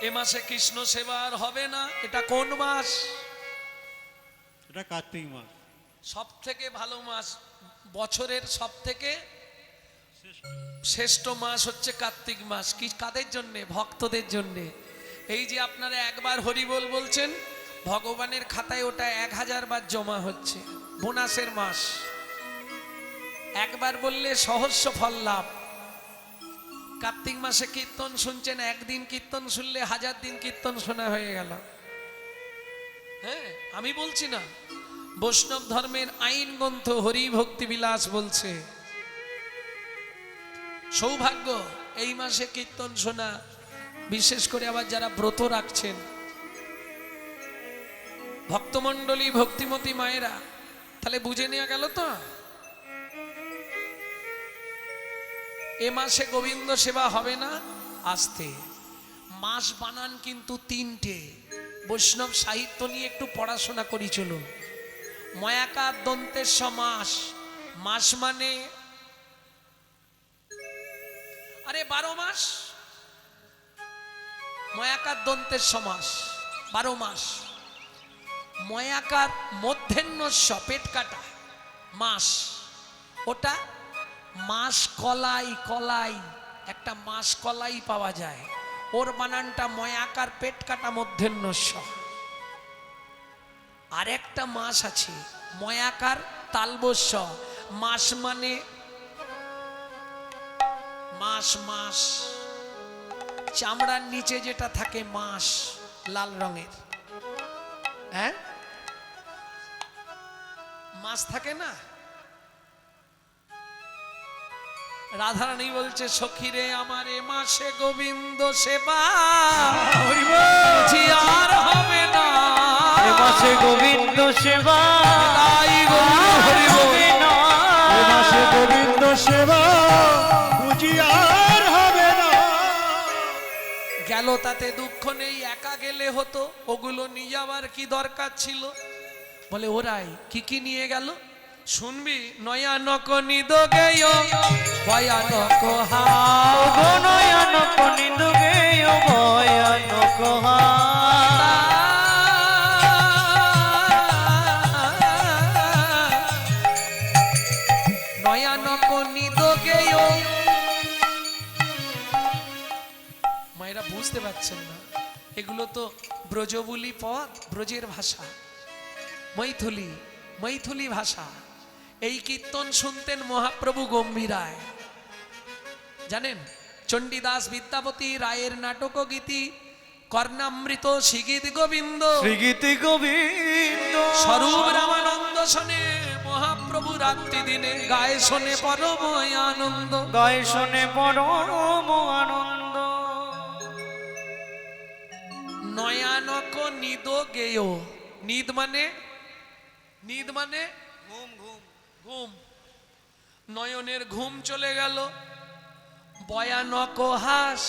এ মাসে কৃষ্ণ সেবা আর হবে না। এটা কোন মাস? এটা কার্তিক মাস, সব থেকে ভালো মাস, বছরের সব থেকে শ্রেষ্ঠ মাস হচ্ছে কার্তিক মাস। কি কাদের জন্য? ভক্তদের জন্য। এই যে আপনারা একবার হরিবোল বলছেন, ভগবানের খাতায় ওটা 1000 বার জমা হচ্ছে। বোনাসের মাস, একবার বললে সহস্র ফল লাভ। কার্তিক মাসে কীর্তন শুনছেন, একদিন কীর্তন শুনলে 1000 দিন কীর্তন শোনা হয়ে গেল। হ্যাঁ, আমি বলছি না, বৈষ্ণব ধর্মের আইন গ্রন্থ হরি ভক্তি বিলাস বলছে। সৌভাগ্য এই মাসে কীর্তন শোনা, বিশেষ করে আবার যারা ব্রত রাখছেন, ভক্তমণ্ডলী ভক্তিমতী মায়েরা, তাহলে বুঝে নেওয়া গেল তো। এ মাসে গোবিন্দ সেবা হবে না। আসতে মাস বানান কিন্তু 3টে। বৈষ্ণব সাহিত্য নিয়ে একটু পড়াশোনা করি চলুন। ময়াকার দন্তের সমাস, মাস মানে আরে 12 মাস। ময়াকার দন্তের সমাস 12 মাস। ময়াকার মধ্যাহ্নস্য পেট কাটা মাস, ওটা মাস কলাই। কলাই একটা মাস কলাই পাওয়া যায়, ওর বানানটা ময়াকার পেট কাটা মধ্যাহ্নস্য। আর একটা মাস আছে ময়াকার তালবস্য। মাস মানে মাস, মাস চামড়ার নিচে যেটা থাকে মাস, লাল রঙের, হ্যাঁ মাস থাকে না। রাধারানী বলছে, সখীরে আমার এ মাসে গোবিন্দ সেবা বুঝি আর হবে না। এ মাসে গোবিন্দ সেবা তাই গোবিন্দ হরি বল। হবে না। এ মাসে গোবিন্দ সেবা বুঝি আর হবে না। গেল তাতে দুঃখ নেই, একা গেলে হতো। ওগুলো নিয়ে যাওয়ার কি দরকার ছিল? বলে ওরাই কি কি নিয়ে গেল শুনবি। নয়ানক নিদ গেয় ভয়ানক হা, নয়ানক নিদ গেয় ভয়ানক হা। নয়ানক নিদ গেয়। মায়েরা বুঝতে পারছেন না, এগুলো তো ব্রজবুলি পদ, ব্রজের ভাষা, মৈথিলি, মৈথিলি ভাষা। এই কীর্তন শুনতেন মহাপ্রভু গম্ভীরায়। জানেন, চণ্ডীদাস বিদ্যাপতি রায়ের নাটক গীতি, কর্ণামৃত শ্রীগীত গোবিন্দ, শ্রীগীতি গোবিন্দ, স্বরূপ রামানন্দ শোনে মহাপ্রভু রাত্রি দিনে গায়ে শোনে পরম আনন্দ। গায়ে শোনে পরম আনন্দ। নয়ানক নিদ গেয়। নিদ মানে, নিদ মানে ঘুম ঘুম ঘুম। নয়নের ঘুম চলে গেল। ভয়ানক হাস,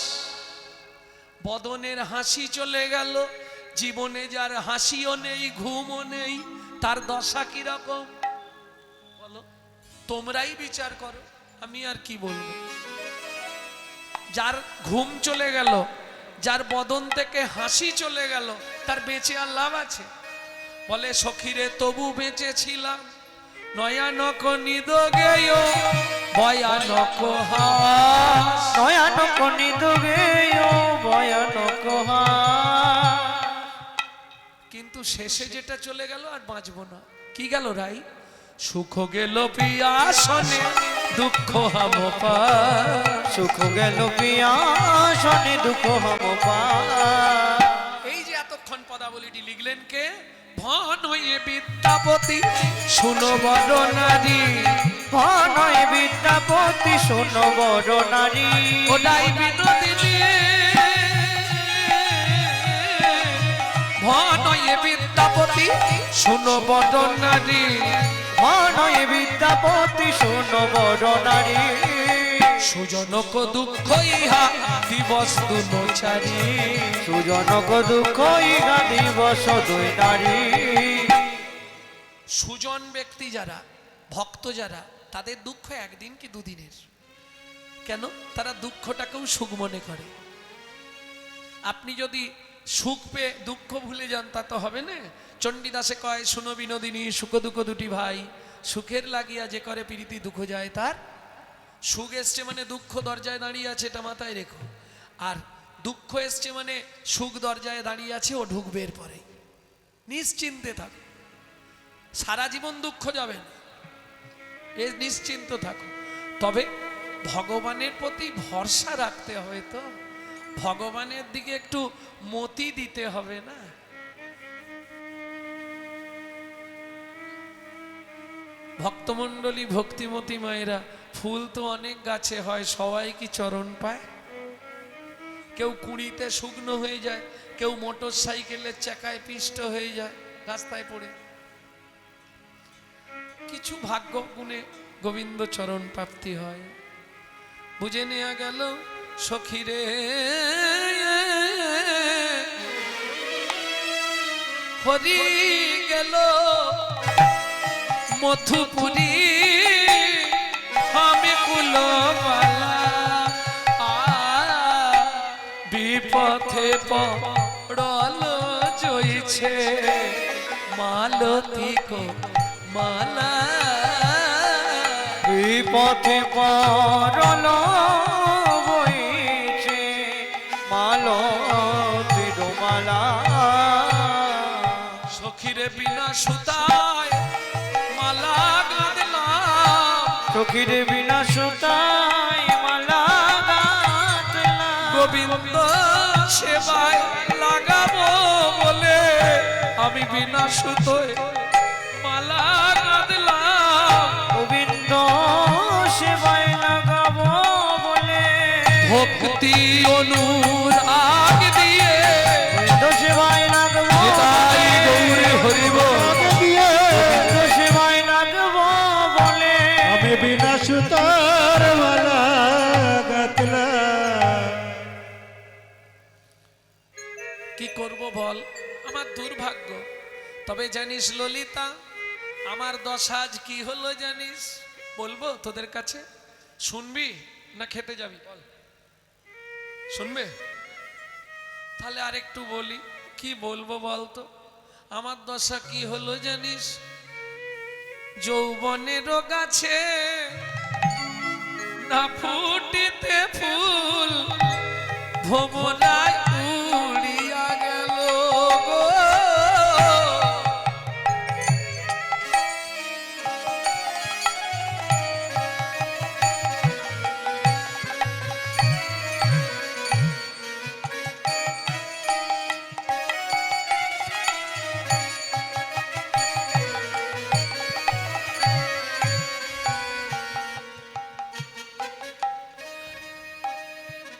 বদনের হাসি চলে গেল, জীবনে যার হাসিও নেই ঘুমও নেই, তার দশা কিরকম বলো? তোমরাই বিচার করো, আমি আর কি বলবো। যার ঘুম চলে গেল, যার বদন থেকে হাসি চলে গেল, তার বেঁচে আর লাভ আছে? বলে সখীরে তবু বেঁচে ছিলাম, নয়ানক নিদ গেয় ভয়ানক হাস। নয়ানক নিদুগেয় ভয়ানক হাস। কিন্তু শেষে যেটা চলে গেল আর বাঁচবো না, কি গেল রাই? সুখ গেল পিয়াসনে দুঃখ হাম পাস। সুখ গেল পিয়াসনে দুঃখ হাম পাস। এই যে এতক্ষণ পদাবলীটি লিখলেন কে? ভন হয়ে বিদ্যাপতি শুনো বড় নারী। ভনয় বিদ্যাপতি শোনো বড় নারী। ওটাই বিনোদিনী। ভন হয়ে বিদ্যাপতি শুনো বড় নারী। ভনয় বিদ্যাপতি শোনো বড় নারী। সুজনক দুঃখ ইহা দিবস দুচারি। সুজনক দুঃখ ইহা দিবস দুই নারী। সুজন ব্যক্তি যারা, ভক্ত যারা, তাদের দুঃখ একদিন কি দুদিনের। কেন? তারা দুঃখটাকেও সুখ মনে করে। আপনি যদি সুখ পেয়ে দুঃখ ভুলে যান তা তো হবে না। চণ্ডীদাসে কয় শুনো বিনোদিনী সুখ দুঃখ দুটি ভাই, সুখের লাগিয়া যে করে প্রীতি দুঃখ যায় তার। সুখ এসছে মানে দুঃখ দরজায় দাঁড়িয়ে আছে, এটা মাথায় রেখো। আর দুঃখ এসছে মানে সুখ দরজায় দাঁড়িয়ে আছে, ও ঢুকবে এরপরে। নিশ্চিন্তে থাকো, সারা জীবন দুঃখ যাবে না, এ নিশ্চিন্ত থাকো। তবে ভগবানের প্রতি ভরসা রাখতে হবে, তো ভগবানের দিকে একটু মতি দিতে হবে না। ভক্তমণ্ডলী ভক্তিমতী মায়েরা, ফুল তো অনেক গাছে হয়, সবাই কি চরণ পায়? কেউ কুঁড়িতে শুকনো হয়ে যায়, কেউ মোটর সাইকেলের চাকায় পিষ্ট হয়ে যায় রাস্তায় পড়ে। কিছু ভাগ্য গুণে গোবিন্দ চরণ প্রাপ্তি হয়। বুঝে নেওয়া গেল সখীরে হরি গেল মথুপুরী আমি কুলবালা। বিপথে পড়ল জইছে মালতী কো মালা। বিপথে পরল বইছে মালতীর মালা। সখীরে বিনা সুতায় মালা গাঁদলাম। সখীর বিনা সুতায় মালা গাঁথলাম। গোবিন্দ সেবায় লাগাবো বলে আমি বিনা সুতোয় মালা গাঁদলাম। গোবিন্দ সেবায় লাগাবো বলে ভক্তি অনুর আগ দিয়ে গোবিন্দ সেবায় লাগবো নিতাই গৌরে হরিব। দিয়ে গোবিন্দ সেবায় লাগবো বলে আমি বিনা সুতার মালা গাঁথলাম। কি করব বল, আমার দুর্ভাগ্য। তবে জানিস ললিতা, আমার দশা আজ কি হলো জানিস? বলবো তোদের কাছে? শুনবি না খেতে যাবি? বল, শুনবে? তাহলে আরেকটু বলি, কি বলবো বলতো? আমার দশা কি হলো জানিস? যৌবনের গাছে না ফুটিতে ফুল, ভোমরায় উড়িয়া গেল গো।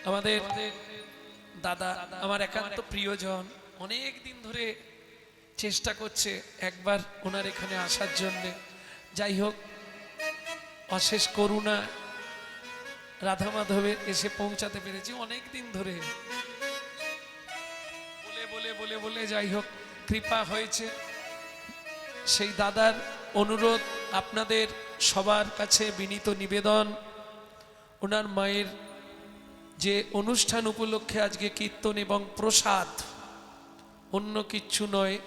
আমাদের দাদা, আমার একান্ত প্রিয়জন, অনেক দিন ধরে চেষ্টা করছে একবার ওনার এখানে আসার জন্যে। যাই হোক, অশেষ করুণা রাধা মাধবের এসে পৌঁছাতে পেরেছি অনেক দিন ধরে। বলে বলে যাই হোক কৃপা হয়েছে। সেই দাদার অনুরোধ, আপনাদের সবার কাছে বিনীত নিবেদন, ওনার মায়ের যে অনুষ্ঠান উপলক্ষে আজকে কীর্তন এবং প্রসাদ, অন্য কিচ্ছু নয়।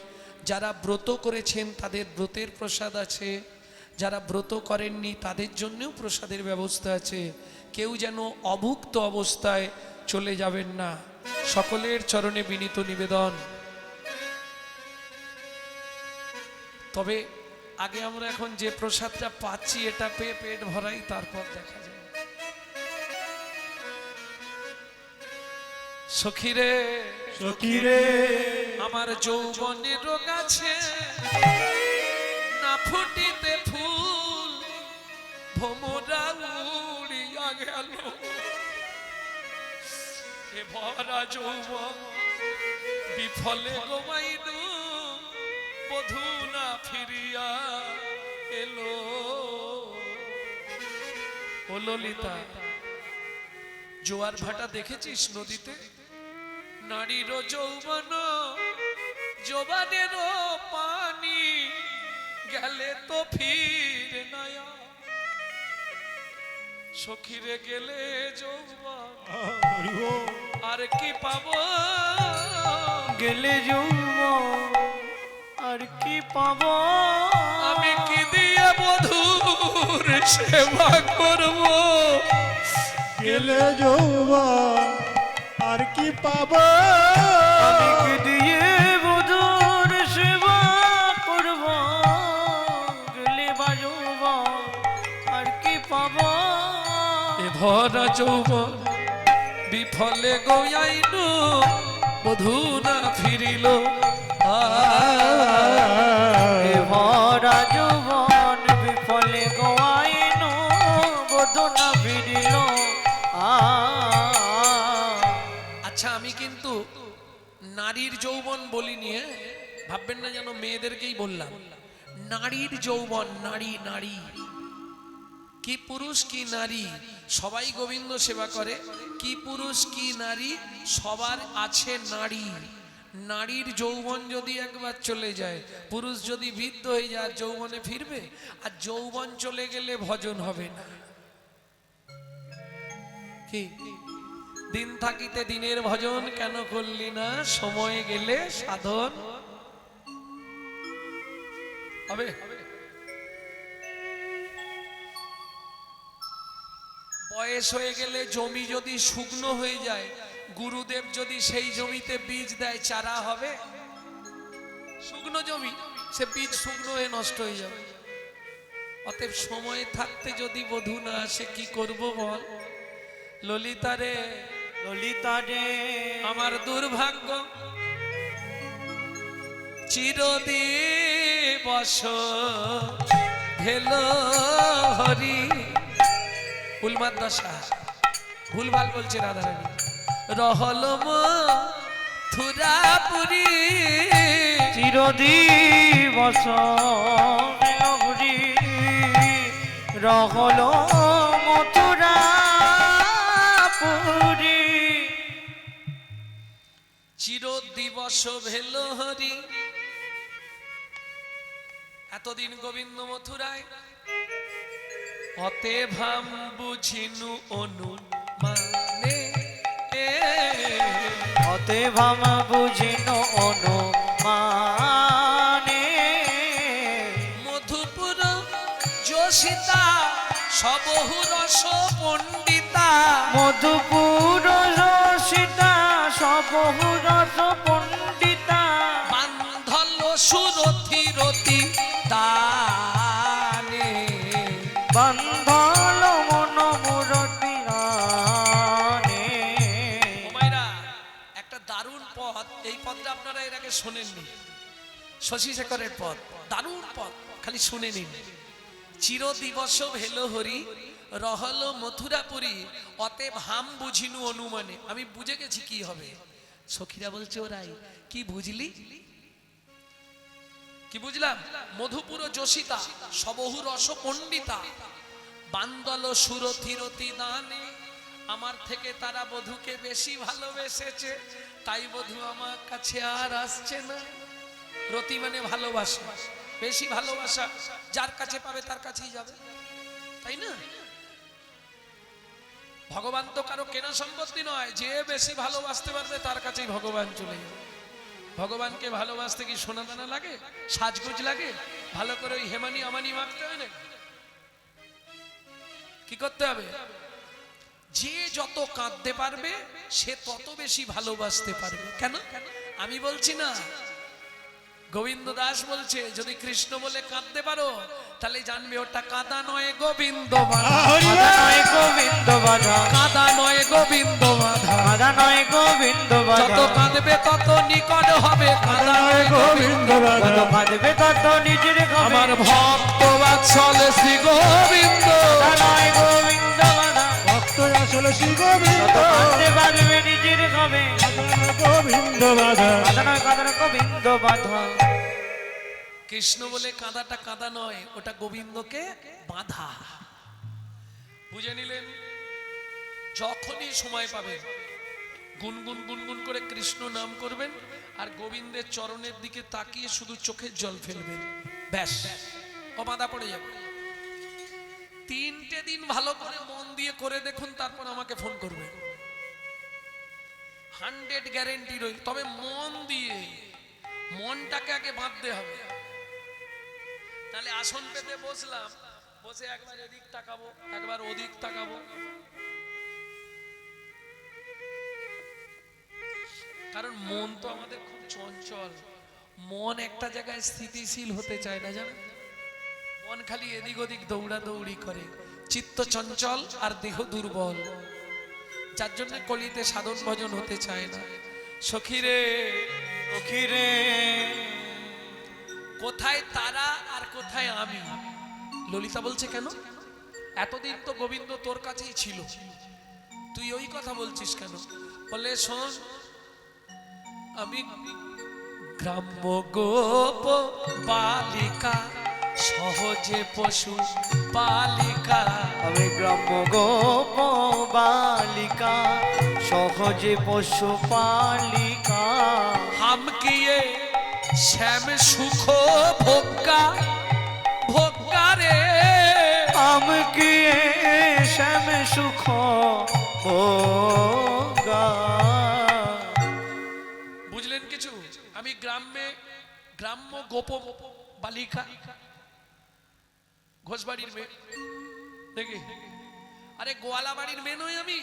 যারা ব্রত করেছেন তাদের ব্রতের প্রসাদ আছে, যারা ব্রত করেননি তাদের জন্যও প্রসাদের ব্যবস্থা আছে। কেউ যেন অভুক্ত অবস্থায় চলে যাবেন না, সকলের চরণে বিনীত নিবেদন। তবে আগে আমরা এখন যে প্রসাদটা পাচ্ছি এটা পেয়ে পেট ভরাই, তারপর দেখা যাবে। সখীরে সখীরে আমার যৌবনের গাছে না ফুটিতে ফুল, ভোমরা উড়িয়া গেল। এ ভরা যৌবন বিফলে গোমাইনু, বধূ না ফিরিয়া এলো। ও ললিতা, জোয়ার ভাটা দেখেছিস নদীতে? নারীর যৌবন জোবানের পানি গেলে তো ফির নয়া। সখীরে গেলে যৌবন আর কি পাবো? গেলে যৌবন আর কি পাবো? আমি কি দিয়ে বধূর সেবা করব? গেলে যৌবন আর কি পাবো? আমি কি দিয়ে বধূর সেবা করব? গেলে বা যৌবন আর কি পাবো? এ ভরা যৌবন বিফলে গয়াইনু, বধূ না ফিরিল। এ ভরা যৌবন বিফলে গোয়াইনু, বধূ না ফিরিল। আচ্ছা, আমি কিন্তু নারীর যৌবন বলিনি, ভাববেন না যেন মেয়েদেরকেই বললাম। নারীর যৌবন, নারী নারী, কি পুরুষ কি নারী সবাই গোবিন্দ সেবা করে। কি পুরুষ কি নারী সবার আছে নারী। নারীর যৌবন যদি একবার চলে যায়, পুরুষ যদি বৃদ্ধ হয়ে যায় যৌবনে ফিরবে? আর যৌবন চলে গেলে ভজন হবে না। কি দিন থাকিতে দিনের ভজন কেন করলি না? সময় গেলে সাধন হবে। বয়স হয়ে গেলে জমি যদি শুকনো হয়ে যায়, গুরুদেব যদি সেই জমিতে বীজ দেয়, চারা হবে? শুকনো জমি, সে বীজ শুকনো হয়ে নষ্ট হয়ে যাবে। অতএব সময় থাকতে যদি বধূ না আসে কি করব বল? ললিতা রে, ললিতা রে, আমার দুর্ভাগ্য চিরদিবস ভেল হরি। উলমাদ দশা ভুলভাল বলছে রাধারানী। রহল মথুরাপুরী, চিরদিবস ঘুরি, রহল মথুরাপুরী। চিরদিবস ভেল হরি। এতদিন গোবিন্দ মথুরায়, অতে ভাম বুঝিনু অনুমানে। অতে ভাম বুঝিন অনুমানে। মধুপুর যোশিতা সবহু রস পণ্ডিতা। মধুপুর সীতা সবহু রস পণ্ডিতা। বান্ধল সুরথি রতি দানে। বান্ধল মন মূরতি রানে। ওমাইরা, একটা দারুণ পদ, এই পদটা আপনারা এর আগে শোনেননি। শশী শেখরের পদ, দারুণ পদ, খালি শুনে নিন। চিরদিবস ভেল হরি, রহল মথুরাপুরী, অতএব হাম বুঝিনু অনুমানে। আমি বুঝে গেছি কি হবে। সখীরা বলছে, ওরাই কি বুঝলি? কি বুঝলাম? মধুপুর যোশিতা সবহু রস পণ্ডিতা, বান্দল সুরথিরতি দানে। আমার থেকে তারা বধূকে বেশি ভালোবেসেছে, তাই বধূ আমার কাছে আর আসছে না। রতি মানে ভালোবাসা, বেশি ভালোবাসা যার কাছে পাবে তার কাছেই যাবে, তাই না? ভগবান তো কারো কেনা সম্পত্তি নয়, যে বেশি ভালোবাসতে পারবে তার কাছেই ভগবান চলে যাবে। ভগবানকে ভালোবাসতে কি সোনা দানা লাগে, সাজগোজ লাগে? ভালো করে ওই হেমানি আমানি মাখতে হয় না? কি করতে হবে? যে যত কাঁদতে পারবে সে তত বেশি ভালোবাসতে পারবে। কেন? আমি বলছি না, গোবিন্দ দাস বলছে যদি কৃষ্ণ বলে কাঁদতে পারো তাহলে জানবে ওটা কাঁদা নয় গোবিন্দ বাধা। কাদা নয় গোবিন্দ বাধা, কাঁদা নয় গোবিন্দ বাধা। কাদা নয় গোবিন্দ বাধা, যত কাঁদবে তত নিকট হবে কাঁদা নয় গোবিন্দ বাধা। যত কাঁদবে তত নিজের হবে। আমার ভক্ত বাৎসল শ্রী গোবিন্দ, কাদা নয় গোবিন্দ বাধা, ভক্ত আসলে শ্রী গোবিন্দ, যত কাঁদতে পারবে নিজের হবে। গোবিন্দ বাধা। কাদা নয় গোবিন্দ বাধা। কৃষ্ণ বলে কাঁদাটা কাঁদা নয়, ওটা গোবিন্দকে বাঁধা। বুঝে নিলেন? যখনই সময় পাবেন গুনগুন গুনগুন করে কৃষ্ণ নাম করবেন আর গোবিন্দের চরণের দিকে তাকিয়ে শুধু চোখের জল ফেলবেন, ব্যাস ও বাঁধা পড়ে যাবে। 3টে দিন ভালো করে মন দিয়ে করে দেখুন, তারপর আমাকে ফোন করবেন। 100 গ্যারেন্টি রইল। তবে মন দিয়ে, মনটাকে আগে বাঁধতে হবে। তাহলে আসন পেতে বসলাম, বসে একবার এদিক তাকাবো একবার ওদিক তাকাবো, কারণ মন তো আমাদের খুব চঞ্চল। মন একটা জায়গায় স্থিতিশীল হতে চায় না, জানেন? মন খালি এদিক ওদিক দৌড়াদৌড়ি করে, চিত্ত চঞ্চল আর দেহ দুর্বল, যার জন্য কলিতে সাধন ভজন হতে চায় না। সখীরে সখীরে, কোথায় তারা আর কোথায় আমি? ললিতা বলছে কেন? এতদিন তো গোবিন্দ তোর কাছেই ছিল, তুই ওই কথা বলছিস কেন? বলে শোন, আমি গ্রাম্য গোপ বালিকা, সহজে পশু বালিকা। আমি গ্রাম্য গোপ বালিকা, সহজে পশু পালিকা। হাম কিয়ে শ্যাম সুখ ভোগ্যা, ভোগ্যা রে। আম কি শ্যাম সুখ ভোগা। বুঝলেন কিছু? আমি গ্রাম্য গোপ বালিকা, ঘোষবাড়ির মেয়ে নাকি? আরে গোয়ালা বাড়ির মেয়ে নই আমি।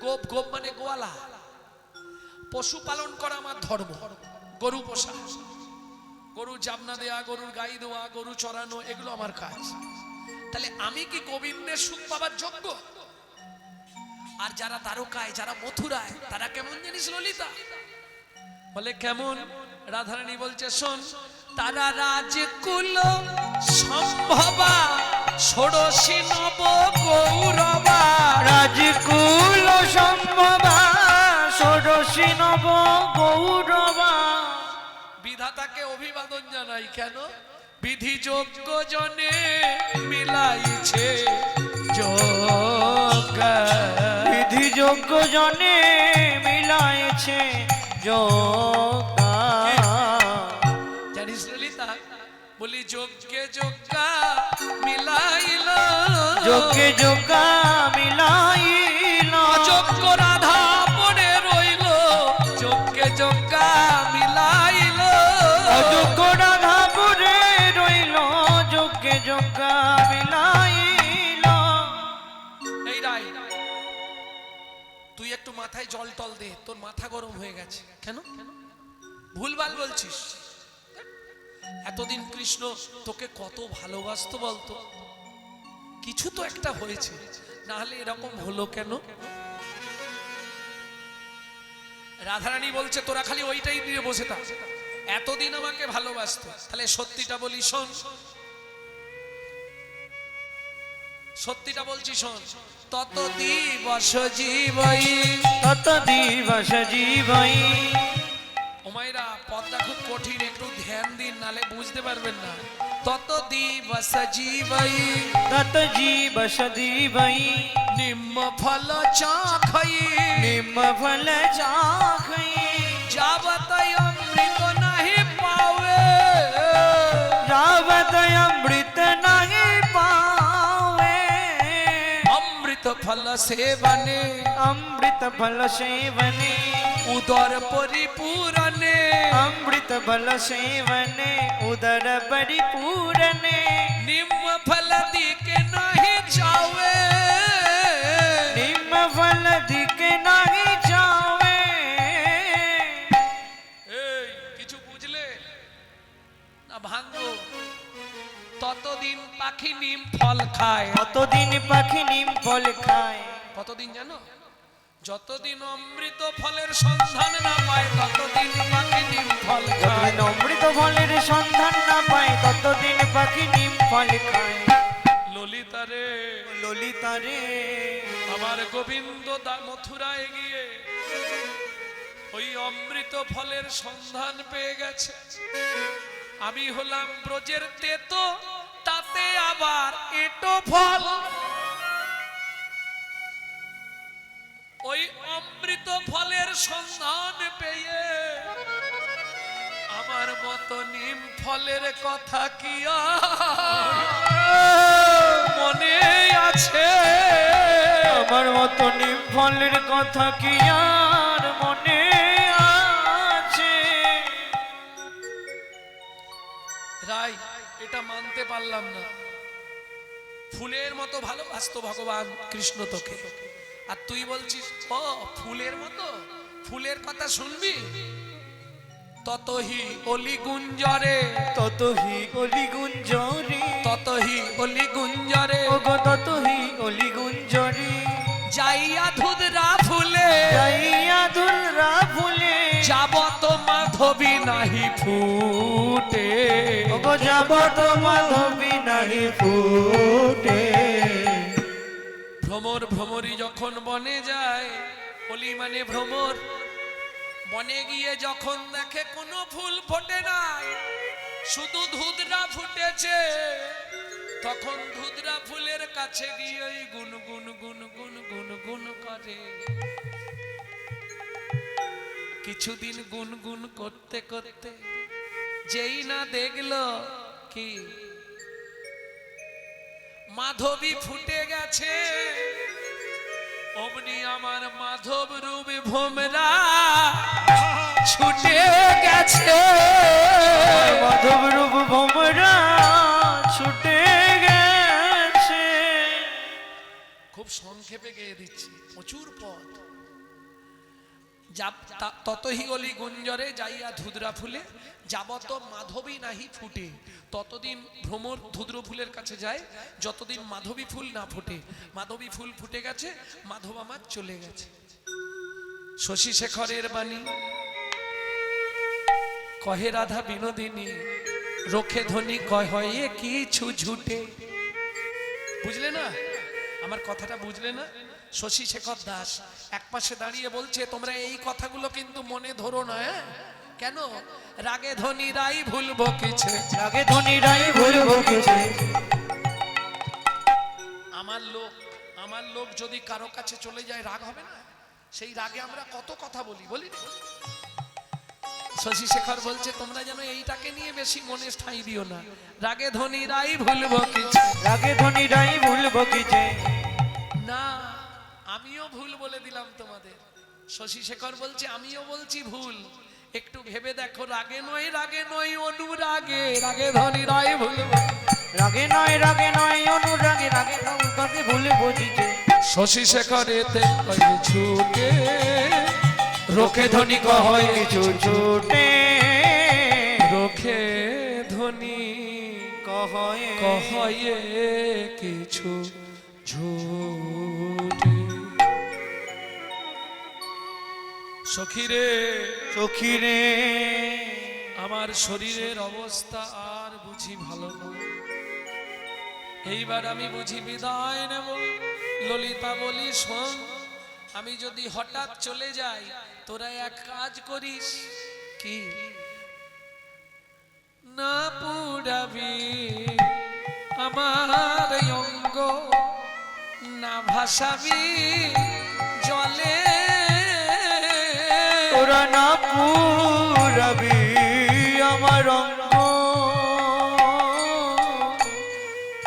গোপ, গোপ মানে গোয়ালা। পশু পালন করা আমার ধর্ম। গরু পোষা, গরু জাবনা দেয়া, গরুর গাই দেওয়া, গরু চড়ানো, এগুলো আমার কাজ। তাহলে আমি কি গোবিন্দের সুখ পাবার যোগ্য? আর যারা দ্বারকায়, যারা মথুরায়, তারা কেমন জানিস ললিতা? বলে কেমন? রাধারানী বলছে শোন, তারা রাজকুল সম্ভবা, ষোড়শী নব গৌরবা। রাজকুল সম্ভবা, ষোড়শী নব গৌরবা। বিধাতাকে অভিবাদন জানাই। কেন? বিধি যোগ্য জনে মিলাইছে যোগ। বিধি যোগ্য জনে মিলাইছে যোগা। জানিস ললিতা? বলি যোগ্যে যোগ্যা মিলাইল, যোগ্যে যোগা মিলাইল। অযোগ্য রাধা পড়ে রইল, যোগ্যে যোগ্যা মিলাইল। অযোগ্য রাধা পড়ে রইল, যোগ্যে যোগা মিলাইল। এই রাই, তুই একটু মাথায় জল টল দে, তোর মাথা গরম হয়ে গেছে। কেন? ভুলভাল বলছিস। এতদিন কৃষ্ণ তোকে কত ভালোবাসতো বলতো? কিছু তো একটা হয়েছে, না হলে এরকম হলো কেন? রাধারানী বলছে তোরা খালি ওইটাই নিয়ে বসে থাক, এতদিন আমাকে ভালোবাসতো। তাহলে সত্যিটা বলি শোন, সত্যিটা বলছি শোন। তত দিবস জীবই, তত দিবস জীবই। ওমায় মায়েরা পদটা খুব কঠিন, একটু ধ্যান দিন, নালে বুঝতে পারবেন না। তত দিবস জীবই তত জীব সদীবই নিম্ন ফল চাখই নিম ফল চাখই যাবত অমৃত নাহি পাবে যাবত অমৃত নাহি পাवे অমৃত ফল সেবনে अमृत फल सेवने উদর পরিপূরণে अमृत फल सेवने उदर परिपूरणे নিম্ন ফল দিকে নাহি যাবে निम फल दिके नहीं जावे এই কিছু বুঝলে না ভাঙবো? ততদিন পাখি নিম ফল খায়। কতদিন পাখি নিম ফল খায় কতদিন জানো? যতদিন অমৃত ফলের সন্ধান না পায় ততদিন পাখি নিম ফল খায়। যতদিন অমৃত ফলের সন্ধান না পায় ততদিন পাখি নিম ফল খায় ললিতা রে, ললিতা রে আমার গোবিন্দ মথুরায় গিয়ে ওই অমৃত ফলের সন্ধান পেয়ে গেছে। আমি হলাম ব্রজের তেতো, তাতে আবার এটো ফল। ওই অমৃত ফলের সন্ধান পেয়ে আমার মতো নিম ফলের কথা কি আর মনে আছে? আমার মতো নিম ফলের কথা কি আর মনে আছে? রাই, এটা মানতে পারলাম না। ফুলের মতো ভালোবাসতো ভগবান কৃষ্ণ তোকে, আর তুই বলছিস ও ফুলের মতো। ফুলের কথা শুনবি? ততহি অলি গুঞ্জরে, ততহি অলি গুঞ্জরি ততহি অলি গুঞ্জরে ওগো ততহি অলি গুঞ্জরি যাইয়া ধুদরা ফুলে যাইয়া দুলরা ফুলে যাবত মাধবী নাহি ফুটে। ওগো যাবত মাধবী নাহি ফুটে ভ্রমর ভ্রমরি যখন বনে যায়, অলি মানে ভ্রমর, বনে গিয়ে যখন দেখে কোনো ফুল ফোটে নাই, শুধু ধুদরা ফুটেছে, তখন ধুদরা ফুলের কাছে গিয়ে গুন গুন গুন গুন গুন গুন করে। কিছুদিন গুন গুন করতে করতে যেই না দেখলো কি মাধবী ফুটে গেছে, অমনি আমার মাধব রূপ ভোমরা ছুটে গেছে। মাধব রূপ ভোমরা ছুটে গেছে। খুব সংক্ষেপে গেয়ে দিচ্ছি, প্রচুর পথ। ততহি অলি গুঞ্জরে যাইয়া ধুদরা ফুলে যাবত মাধবী নাহি ফুটে। ততদিন ভ্রমর ধুদ্র ফুলের কাছে যায় যতদিন মাধবী ফুল না ফোটে। মাধবী ফুল ফুটে গেছে, মাধব আমার চলে গেছে। শশী শেখরের বাণী কহে রাধা বিনোদিনী, রোখে ধ্বনি কহে কিছু ঝুটে। বুঝলে না আমার কথাটা? বুঝলে না? শশী শেখর দাস এক পাশে দাঁড়িয়ে বলছে তোমরা এই কথাগুলো কিন্তু মনে ধরো না। কেন? রাগে ধ্বনি রাই ভুলবো কিছু, রাগে ধ্বনি রাই ভুলবো কিছু। আমার লোক যদি কারো কাছে চলে যায় রাগ হবে না? সেই রাগে আমরা কত কথা বলি, বলি না? শশী শেখর বলছে তোমরা যেন এইটাকে নিয়ে বেশি মনে ঠাঁই দিও না। রাগে ধ্বনি রাই ভুলবো কিছু, রাগে ধ্বনি রাই ভুলবো কিছু। না আমিও ভুল বলে দিলাম তোমাদের। শশী শেখর বলছে আমিও বলছি ভুল, একটু ভেবে দেখো। রাগে নয় অনুরাগে, রাগে ধ্বনি রাই ভুলবো। রাগে নয় অনুরাগে, রাগে কাকে ভুলে বুঝিছে। শশী শেখর এতে ছুটে রোখে ধ্বনি কয় কিছু ছুটে, রোখে ধ্বনি কহয়ে কিছু ঝুটে। সখীরে সখীরে আমার শরীরের অবস্থা আর বুঝি ভালো নয়, এইবার আমি বুঝি বিদায় নেব। ললিতা বলি শোন, আমি যদি হঠাৎ চলে যাই তোরা এক কাজ করিস। কি না পুরাবি আমার অঙ্গ, না ভাসাবি জলে। তোরা না পুরাবি আমার অঙ্গ,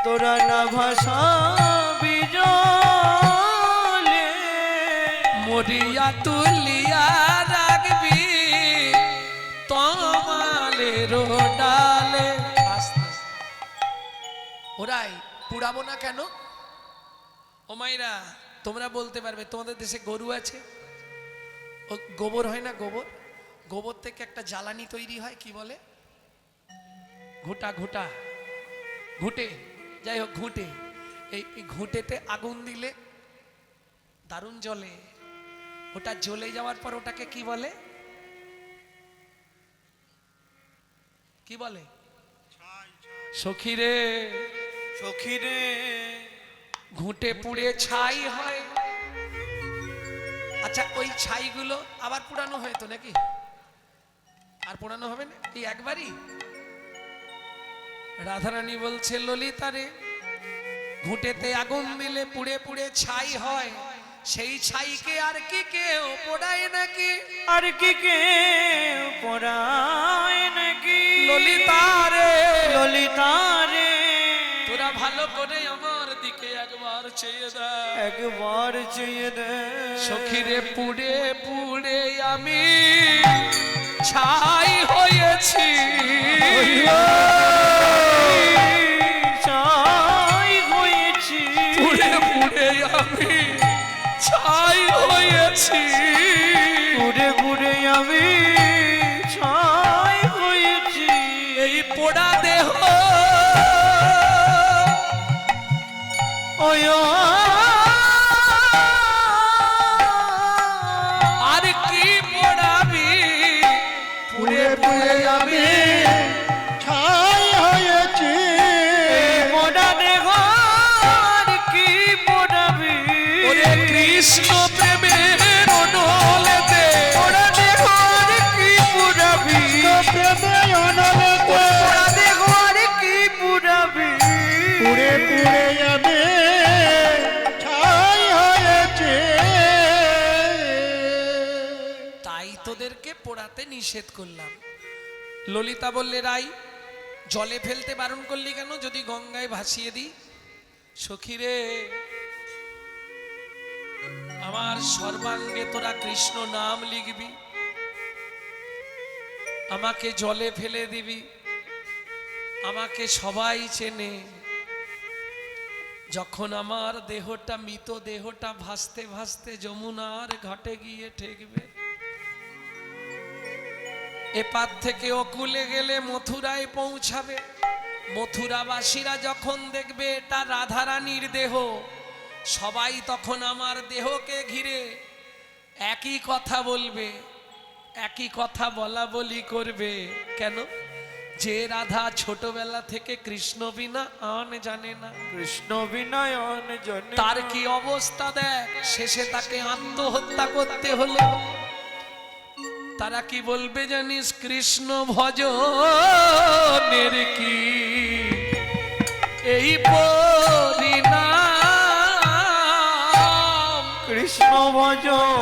তোরা না ভাসাবি জলে। মরিয়া তুলিয়া রাখবি তমালের ডালে। আস্তে আস্তে। ওরাই পুড়াবো না কেন? ও মাইরা, তোমরা বলতে পারবে তোমাদের দেশে গরু আছে, ও গোবর হয় না, গোবর, গোবর থেকে একটা জ্বালানি তৈরি হয়, কি বলে? ঘুটা, ঘুটা, ঘুটে, যাই হোক ঘুটে। এই ঘুটেতে আগুন দিলে দারুণ জ্বলে। ওটা জ্বলে যাওয়ার পর ওটাকে কি বলে? কি বলে? সখী রে, সখী রে, ঘুঁটে পুড়ে ছাই হয়। আচ্ছা, ওই ছাইগুলো আবার পুরানো হয় তো নাকি? আর পুরানো হবে না, এই একবারই। রাধারানী বলছে ললিতা রে, ঘুঁটেতে আগুন দিলে পুড়ে পুড়ে ছাই হয়, সেই ছাইকে আর কি কেউ পোড়ায় নাকি? আর কি কে পড়ায় নাকি? ললিতা রে, ললিতা রে, তোরা ভালো করে আমার দিকে একবার চেয়ে দেখ। একবার চেয়ে দে। সখী রে, পুড়ে পুড়ে আমি ছাই হয়েছি, ছাই হয়েছি, পুড়ে পুড়ে আমি ছাই হয়েছি। পুড়ে পুড়ে আমি ছাই হয়েছি। এই পোড়া দেহ ওই আর কি পোড়াবি? পুড়ে পুড়ে আমি ছাই হয়েছি। মোড়া দেহ আর কি পোড়াবি? ওরে কৃষ্ণ প্রেমের অনলেতে, মোড়া দেহ আর কি পোড়াবি? প্রেমে অনলেতে মোড়া দেহ আর কি পোড়াবি? পুড়ে পুড়ে আমি ছাই হয়েছি। তাই তোদেরকে পোড়াতে নিষেধ করলাম। ললিতা বললে রাই, জলে ফেলতে বারণ করলি কেন যদি গঙ্গায় ভাসিয়ে দিই? সখী রে, আমার সর্বাঙ্গে তোরা কৃষ্ণ নাম লিখবি, আমাকে জলে ফেলে দিবি, আমাকে সবাই চেনে। যখন আমার দেহটা, মৃত দেহটা ভাসতে ভাসতে যমুনার ঘাটে গিয়ে ঠেকবে, এপার থেকে অকুলে গেলে মথুরায় পৌঁছাবে। মথুরাবাসীরা যখন দেখবে এটা রাধারানীর দেহ, সবাই তখন আমার দেহকে ঘিরে একই কথা বলবে, একই কথা বলা বলি করবে। কেন? যে রাধা ছোটবেলা থেকে কৃষ্ণ বিনা আন জানে না, কৃষ্ণ বিনয়ন জনে তার কি অবস্থা দেখ, শেষে তাকে আত্মহত্যা করতে হলো। তারা কি বলবে জানিস? কৃষ্ণ ভজনের কি এই পরিণাম? কৃষ্ণ ভজনের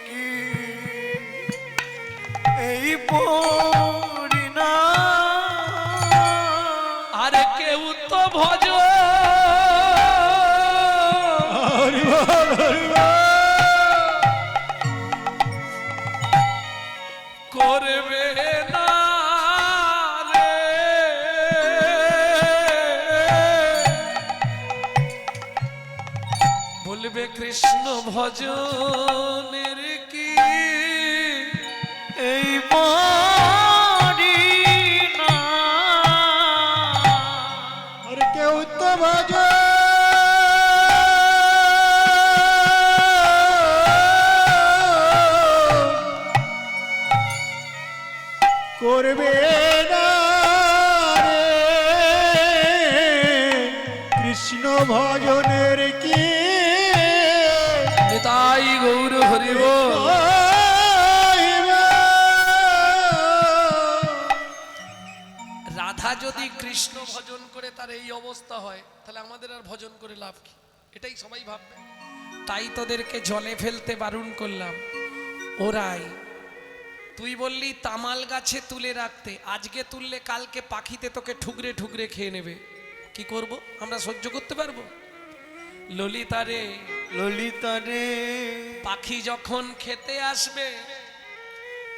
কি এই পরিণাম? আরে কেউ তো ভজ হরি বল, হরি বল। করবে না রে। বলবে কৃষ্ণ ভজনের কি এই পরিণাম? আর কেউ তো ভজ করবে না রে। কৃষ্ণ ভজনের কি তাই গৌর হরিব। ওই যদি কৃষ্ণ ভজন করে তার এই অবস্থা হয়, তাহলে আমাদের আর ভজন করে লাভ কি? এটাই সবাই ভাববে। তাই তোদেরকে জলে ফেলতে বারণ করলাম। ওরাই তুই বললি তামাল গাছে তুলে রাখতে, আজকে তুললে কালকে পাখিতে তোকে ঠুকরে ঠুকরে খেয়ে নেবে। কি করব? আমরা সহ্য করতে পারবো? ললিতা রে, ললিতা রে, পাখি যখন খেতে আসবে,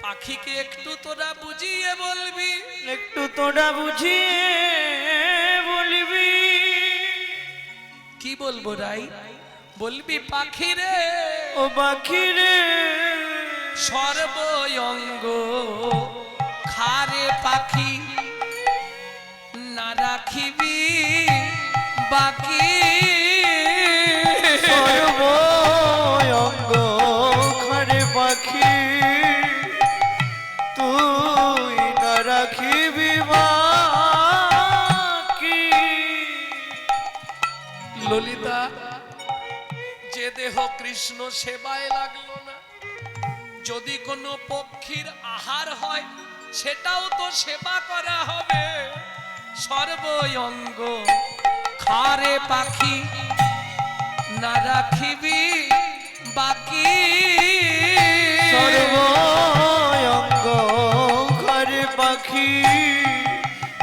পাখিকে একটু তোরা বুঝিয়ে বলবি। একটু তোরা বুঝিয়ে বলবি। কি বলবো রাই? বলবি পাখি রে, ও পাখি রে, সর্বঙ্গ খারে পাখি, না রাখিবি বাকি। সর্বঙ্গ খারে পাখি, তুই না রাখিবি বাকি। ললিতা, যে দেহ কৃষ্ণ সেবায় লাগলো না, যদি কোনো পক্ষীর আহার হয় সেটাও তো সেবা করা হবে। সর্বঙ্গ খারে পাখি, না রাখিবি বাকি। সর্বঙ্গ খারে পাখি,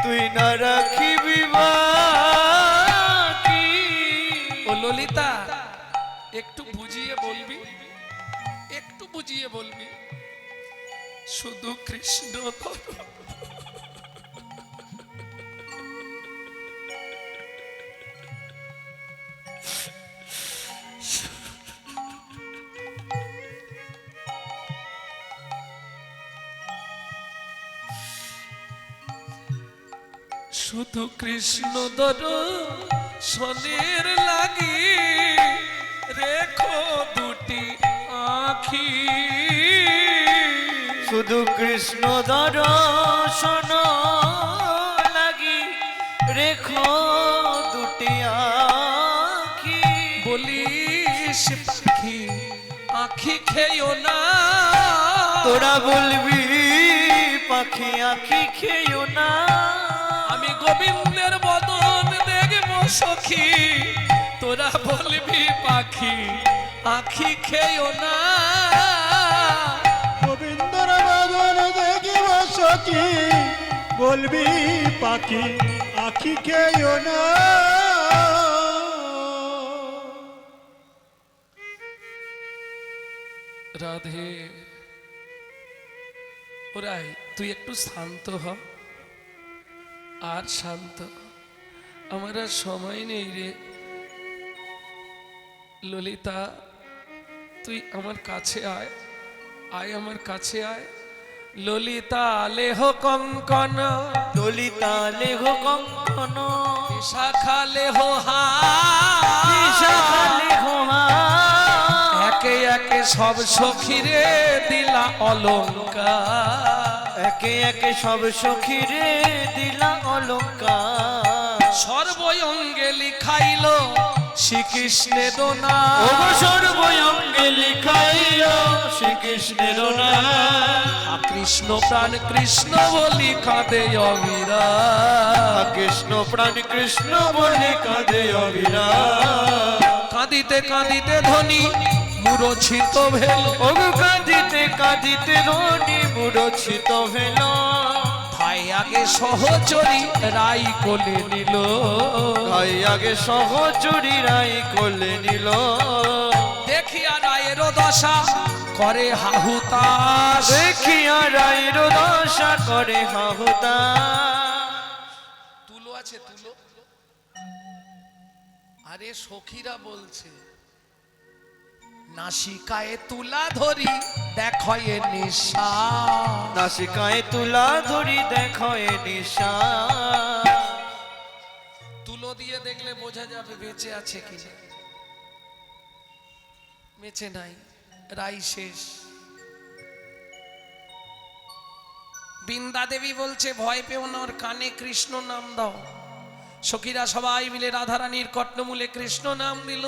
তুই না রাখিবি বাকি। ও ললিতা, একটু বুঝিয়ে বলবি, একটু বুঝিয়ে বলবি। শুধু কৃষ্ণ ধরো। শুধু কৃষ্ণ ধরো শনের লাগি, রেখো দুটি আখি। শুধু কৃষ্ণ দর্শন লাগি, রেখো দুটি আখি। বলিস পাখি আখি খেয়েও না, তোরা বলবি পাখি আখি খেয়েও না। আমি গোবিন্দের বদন দেখবো সখী, তোরা বলবি পাখি আখি খেয়েও না। গোবিন্দর বাদন দেখিব সখী, বলবি পাখি আখি খেয়েও না। রাধে, ওরাই তুই একটু শান্ত হ, আর শান্ত। আমার আর সময় নেই রে। ললিতা, তুই আমার কাছে আয়, আয় আমার কাছে আয়। ললিতা লেহ কঙ্কন, ললিতা লেহ কঙ্কন, শাখা লেহ বিশাখা হার, লেহ হার। একে একে সব সখীরে দিলা অলঙ্কার। একে একে সব সখীরে দিলা অলঙ্কার। সর্বঙ্গে লিখাইল শ্রীকৃষ্ণের দোনা, ওগো সর্বঙ্গে লিখাইল শ্রীকৃষ্ণের নাম। কৃষ্ণ প্রাণ কৃষ্ণ বলি কাঁদে অবিরা। কৃষ্ণ প্রাণ কৃষ্ণ বলে কাঁদে অবিরা। কাঁদিতে কাঁদিতে ধ্বনি মূরছিত ভেল, ওগো কাঁদিতে কাঁদিতে ধনি মূরছিত ভেল। ভাই আগে সহচরী রাই কোলে নিল, ভাই আগে সহচরী রাই কোলে নিল। দেখিয়া রায়ের দশা করে হাহুতাশ, দেখিয়া রায়ের দশা করে হাহুতাশ। তুলো আছে তুলো? আরে সখীরা বলছে নাসিকায় তুলা ধরি দেখো এ নিশা। নাসিকায় তুলা ধরি দেখো এ নিশা। তুলো দিয়ে দেখলে বোঝা যাবে বেঁচে আছে কিনা। বেঁচে নাই, রাই শেষ। বৃন্দা দেবী বলছে ভয় পেও না, ওর কানে কৃষ্ণ নাম দাও। সখীরা সবাই মিলে রাধারানীর কর্ণমূলে কৃষ্ণ নাম দিল।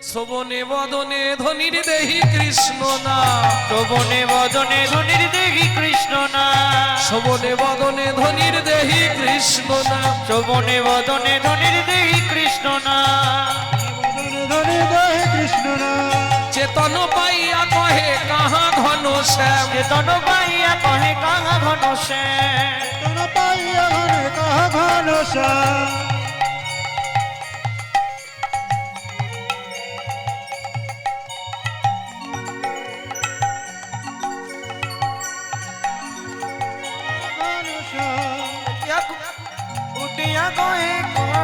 শ্রবণে বদনে ধ্বনির দেহি কৃষ্ণ নাম, শ্রবণে বদনে ধ্বনির দেহি কৃষ্ণ নাম। শোভনে বদনে ধনির দেহি কৃষ্ণ নাম, শোভনে বদনে ধনির দেহি কৃষ্ণ নাম, ধরে দেহে কৃষ্ণ নাম, চেতন পাইয়া কহে কাহা ঘন শ্যাম, চেতন পাইয়া কহে কাহা ঘন শ্যাম, তন পাইয়া ঘনে কাহা ঘন শ্যাম। ঘন শ্যাম। উঠিয়া কহে কাহা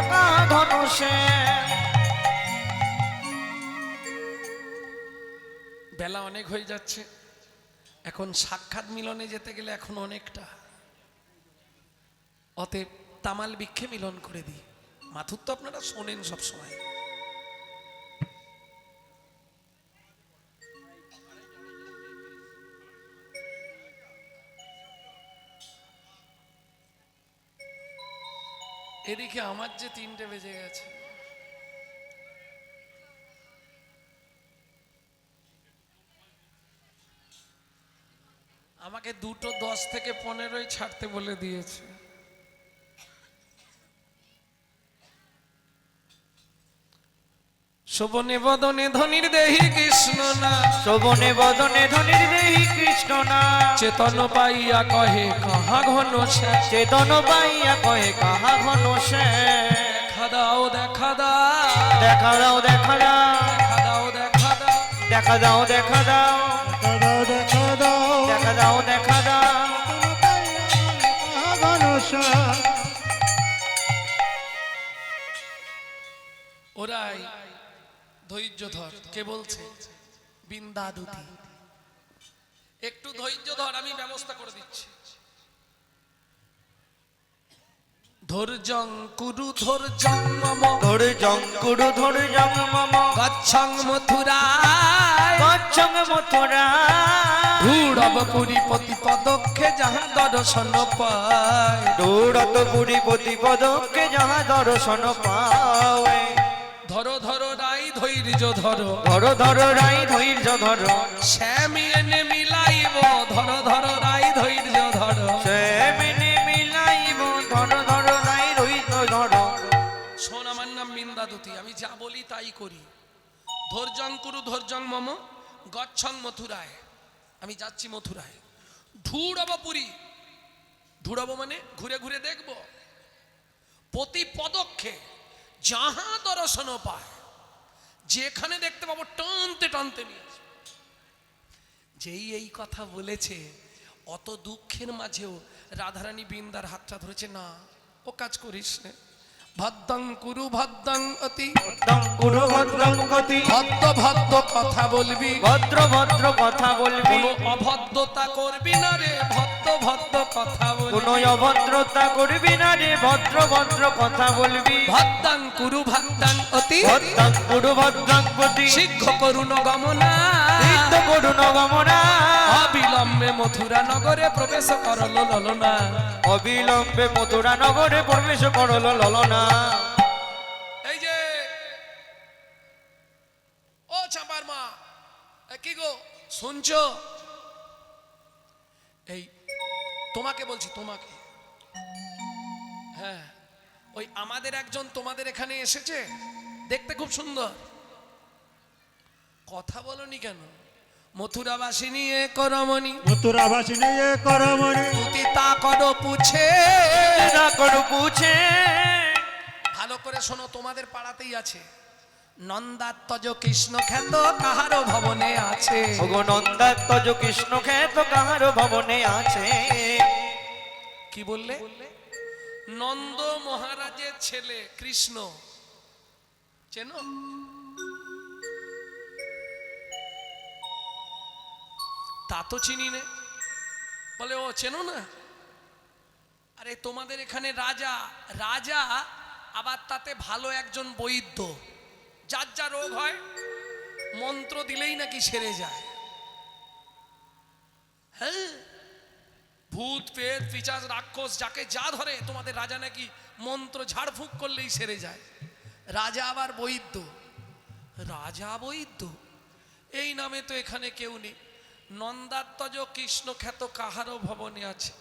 ঘন শ্যাম। বেলা অনেক হয়ে যাচ্ছে, এখন সাক্ষাৎ মিলনে যেতে গেলে এখন অনেকটা, অতএব তামাল বৃক্ষে মিলন করে দিই। মাথুর তো আপনারা শোনেন সব সময়। এদিকে আমার যে 3টে বেজে গেছে, আমাকে 2:10 থেকে 15 ছাড়তে বলে দিয়েছে। শোভনে বদনে ধনির দেহি কৃষ্ণ নাম, শোভনে বদনে ধনির দেহি কৃষ্ণ নাম, চেতন পাইয়া কহে কাহা ঘন শ্যাম, চেতন পাইয়া কহে কাহা ঘন শ্যাম। দেখা দাও দেখা দাও, দেখা দাও দেখা দাও, দেখা দাও দেখা দাও, দেখা দাও দেখা দাও, দেখা দাও দেখা দাও, দেখা দাও দেখা দাও। তন পাইয়া ঘনে কাহা ঘন শ্যাম। ওরাই ধৈর্য ধর, কে বলছে? বিন্দা দুতি, একটু ধৈর্য ধর, আমি ব্যবস্থা করে দিচ্ছি। ধৈর্যং কুরু ধৈর্যং মম, ধরে জঙ্কুরু ধরে জং মম, গচ্ছং মথুরায়, গচ্ছং মথুরা, ধূঢ়ব পুরী পতি পদক্ষে যাহা দর্শন পায়। দৌড়ত পুরী প্রতিপদকে যাহা দর্শন পাওয়ে। ধরো ধরো রাই ধৈর্য ধরো, ধরো ধরো রাই ধৈর্য ধরো, শ্যামি এনে মিলাইব, ধরো ধরো রাই ধৈর্য ধরো। সে মেনে মিলাইব, ধরো ধরো রাই ধৈর্য ধরো। শোন, আমার নাম বিন্দাদুতি, আমি যা বলি তাই করি। ধৈর্যং কুরু ধৈর্যং মম, গচ্ছং মথুরায়, আমি যাচ্ছি মথুরায়। ধূঢ়ব পুরী, ধূঢ়ব মানে ঘুরে ঘুরে দেখব, প্রতি পদক্ষে যাহা দর্শন পায়, যেখানে দেখতে পাবো টানতে টানতে নিয়ে আসবো। যেই এই কথা বলেছে, অত দুঃখের মাঝেও রাধারানী বৃন্দার হাতটা ধরেছে, না ও কাজ করিস না, ভদ্রং কুরু ভদ্রং অতি, ভদ্রং কুরু ভদ্রং গতি, ভদ্র ভদ্র কথা বলবি, ভদ্র ভদ্র কথা বলবি, কোনো অভদ্রতা করবি না রে, ভদ্র ভদ্র কথা কোন বলবি। অভদ্রতা করবি না রে, ভদ্র ভদ্র কথা বলবি। ভদ্রং কুরু ভদ্রং অতি, ভদ্রং কুরু ভদ্রং গতি, শীঘ্র করুণ গমনা, সিদ্ধ করুণ গমনা, অবিলম্বে মথুরা নগরে প্রবেশ করল ললনা। অবিলম্বে মথুরা নগরে প্রবেশ করল ললনা। এই যে ও চাঁপার মা, কি গো শুনছো? এই তোমাকে বলছি, তোমাকে। হ্যাঁ, ওই আমাদের একজন তোমাদের এখানে এসেছে, দেখতে খুব সুন্দর। কথা বলনি কেন? মথুরাবাসিনী এ করমণি, মথুরাবাসিনী এ করমণি, তুতি তা করো পুছে। না করু পুছে। ভালো করে শোনো, তোমাদের পাড়াতেই আছে নন্দাত্মজ কৃষ্ণ খ্যাত কাহারো ভবনে আছে। ওগো নন্দাত্মজ কৃষ্ণ খ্যাত কাহার ভবনে আছে। কি বললে? নন্দ মহারাজের ছেলে কৃষ্ণ, চেনো? তা তো চিনি নে। বলে ও চেনো না? আরে তোমাদের এখানে রাজা, রাজা আবার তাতে ভালো একজন বৈদ্য, যার যা রোগ হয় মন্ত্র দিলেই নাকি সেরে যায়। হ্যাঁ, ভূত প্রেত পিশাচ রাক্ষস যাকে যা ধরে তোমাদের রাজা নাকি মন্ত্র ঝাড়ফুঁক করলেই সেরে যায়। রাজা আবার বৈদ্য, রাজা বৈদ্য, এই নামে তো এখানে কেউ নেই। নন্দাত্মজ কৃষ্ণ খ্যাত কাহারও ভবনে আছে।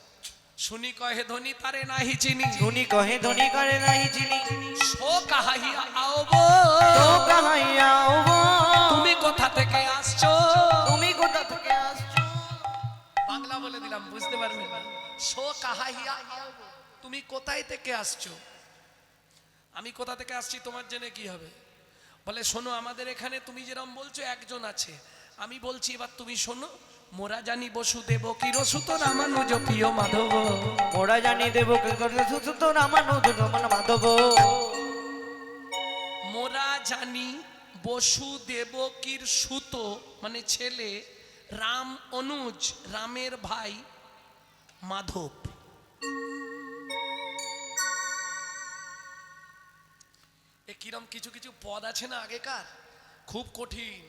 শুনি কহে ধনী তারে নাহি চিনি, ধনী কহে ধনী করে নাই চিনি, শো কাহাইয়া আওবো, তো কাহাইয়া ওবো, তুমি কোথা থেকে আসছো? তুমি কোথা থেকে আসছো? বাংলা বলে দিলাম, বুঝতে পারবে না। শো কাহাইয়া আওবো, তুমি কোথায় থেকে আসছো? আমি কোথা থেকে আসছি তোমার জেনে কি হবে? বলে শোনো, আমাদের এখানে তুমি যেরকম বলছো একজন আছে, আমি বলছি এবার তুমি শোনো। মোরা জানি বসুদেব কিরসুত রামানুজ প্রিয় মাধব, মোরা জানি দেব কি করে সুত রামানুজ রমন মাধব, মোরা জানি বসুদেবকীর সুত মানে ছেলে, রাম অনুজ রামের ভাই মাধব। এ কিরম কিছু কিছু পদ আছে না আগেকার, খুব কঠিন।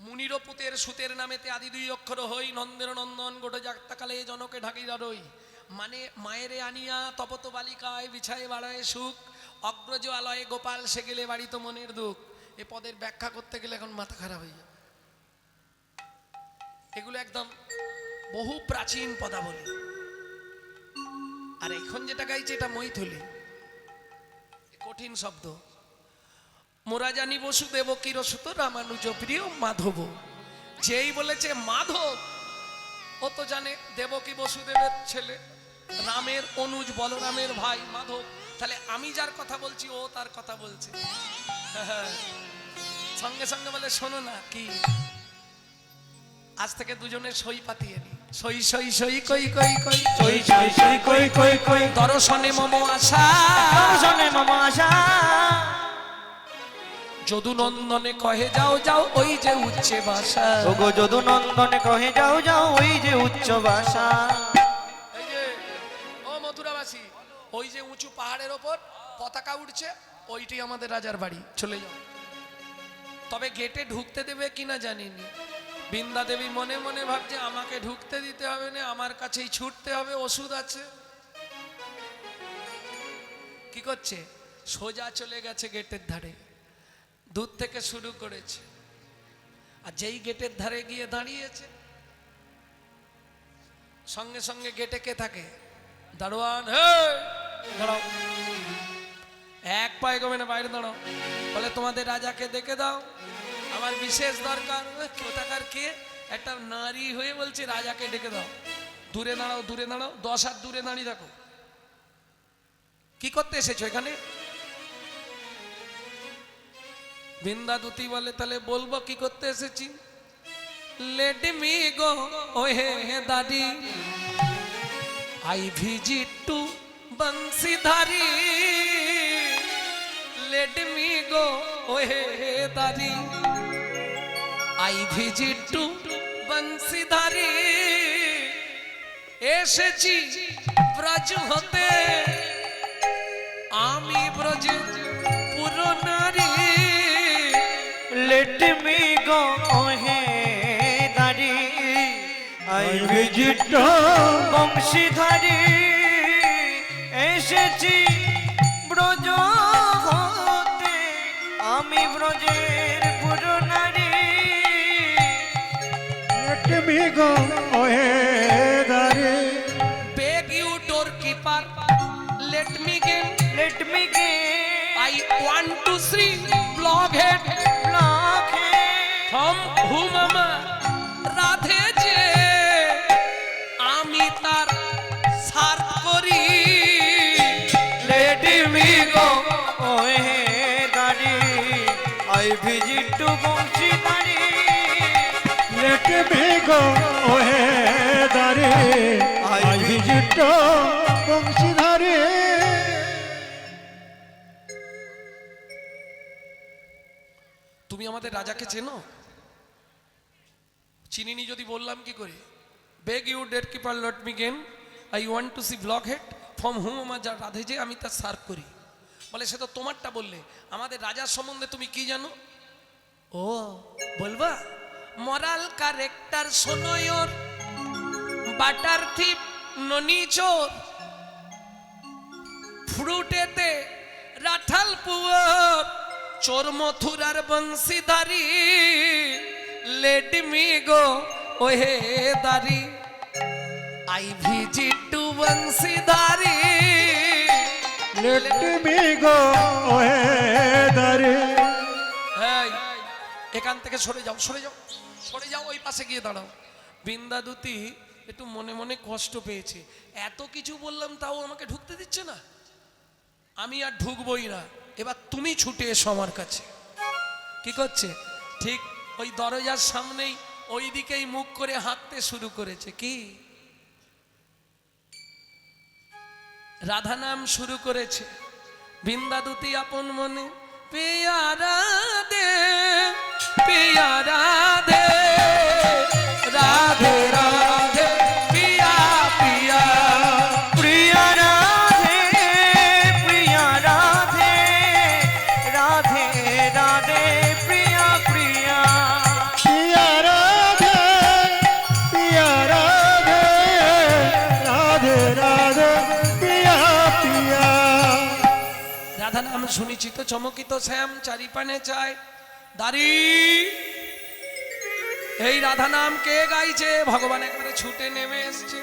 মুনির পুতের সুতের নামেতে আদি দুই অক্ষর হই, নন্দের নন্দন গোটে যাত্রাকালে জনকে ঢাকিরা রই, মানে মায়েরে আনিয়া তপত বালিকায় বিছায় বাড়ায় সুখ, অগ্রজ আলয়ে গোপাল সে গেলে বাড়িত মনের দুঃখ। এ পদের ব্যাখ্যা করতে গেলে এখন মাথা খারাপ হয়ে যাবে। এগুলো একদম বহু প্রাচীন পদাবলী। আর এখন যেটা গাইছে এটা মৈথিলি, কঠিন শব্দ। মোরা জানি বসুদেব কিরসুত রামানুজ প্রিয় মাধব, যেই বলেছে মাধব ও তো জানে দেবকী বসুদেবের ছেলে, রামের অনুজ বলরামের ভাই মাধব। তাহলে আমি যার কথা বলছি ও তার কথা বলছে। সঙ্গে সঙ্গে বলে শোনো না, কি আজ থেকে দুজনে সই পাতিয়ে নি, সই সই সই কই কই কই, সই সই সই কই কই কই, দর্শনে মম আশা, দর্শনে মম আশা, যদু নন্দনে কহে যাও যাও ওই যে উচ্চে বাসা, ওগো যদু নন্দনে কহে যাও যাও ওই যে উচ্চ বাসা। এই যে ও মথুরাবাসী, ওই যে উঁচু পাহাড়ের ওপর পতাকা উঠছে, ওইটি আমাদের রাজার বাড়ি, চলে যাও। তবে গেটে ঢুকতে দেবে কিনা জানিনি। বৃন্দা দেবী মনে মনে ভাবছে আমাকে ঢুকতে দিতে হবে না, আমার কাছেই ছুটতে হবে, ওষুধ আছে। কি করছে? সোজা চলে গেছে গেটের ধারে, দূর থেকে শুরু করেছে, আর যেই গেটের ধারে গিয়ে দাঁড়িয়েছে, সঙ্গে সঙ্গে গেটে কে থাকে? দারোয়ান। হে দাঁড়াও, এক পায়ে গমে না, বাইরে দাঁড়াও। বলে তোমাদের রাজাকে ডেকে দাও, আমার বিশেষ দরকার। কোথাকার কে? একটা নারী হয়ে বলছে রাজাকে ডেকে দাও। দূরে দাঁড়াও, দূরে দাঁড়াও, 10 হাত দূরে দাঁড়িয়ে দেখো। কি করতে এসেছো এখানে? বৃন্দা দুতি বলে তাহলে বলবো কি করতে এসেছি। লেট মি গো ওহে দাদি, I visit to Banshidhari, let me go ওহে দাদি, আই ভিজিট টু বংশীধারী, এসেছি ব্রজ হতে আমি ব্রজে পুরো নারী, Let me go ওহে দারি, I visit বংশীধারী, এসেছি ব্রজ হতে আমি ব্রজের পুরো নারী। Let me go, ohe dare. beg you doorkeeper, let me in, Let me go I want to see blockhead from whom Radhe যে আমি তার সার করি। Let me go ওহে দারি, I visit বংশীধারী, Let me go, ohe dare. I visit বংশীধারে। তুমি আমাদের রাজাকে চেনো? চিনিনি যদি বললাম কি করে? Beg you date keeper lot me game, I want to see block head from hmm আমার যা রাধে যে আমি তার সার্ভ করি। বলে সে তো তোমারটা বললে, আমাদের রাজার সম্বন্ধে তুমি কি জানো? ও বলবা? মরাল ক্যারেক্টার সোনয়র, বাটার থিপ ননি চোর, ফ্রুটেতে রাঠাল পুয়ার, চোর মথুরার বংশীধারী, লেট মি গো ওহে দারি, I visit to Bansidhari. Let me go দারে এই, এখান থেকে সরে যাও, সরে যাও, সরে যাও, ওই পাশে গিয়ে দাঁড়াও। বৃন্দাদুতি একটু মনে মনে কষ্ট পেয়েছে, এত কিছু বললাম তাও আমাকে ঢুকতে দিচ্ছে না, আমি আর ঢুকবই না, এবার তুমি ছুটে এসো আমার কাছে। কি করছে? ঠিক ওই দরজার সামনেই ওই দিকেই মুখ করে হাঁটতে শুরু করেছে। কি রাধা নাম শুরু করেছে। বৃন্দাদুতি আপন মনে পিয়া রাধে, পিয়া রাধে, রাধে রাধে, পিয়া পিয়া, প্রিয়া রাধে, প্রিয়া রাধে, রাধে রাধে, প্রিয়া প্রিয়া। পিয়া রাধে পিয়া রাধে রাধে রাধে পিয়া পিয়া রাধা নাম শুনেছি তো চমকিত শ্যাম চারিপানে চায় দাড়ি। এই রাধা নাম কে গাইছে? ভগবান একবারে ছুটে নেমে এসছে।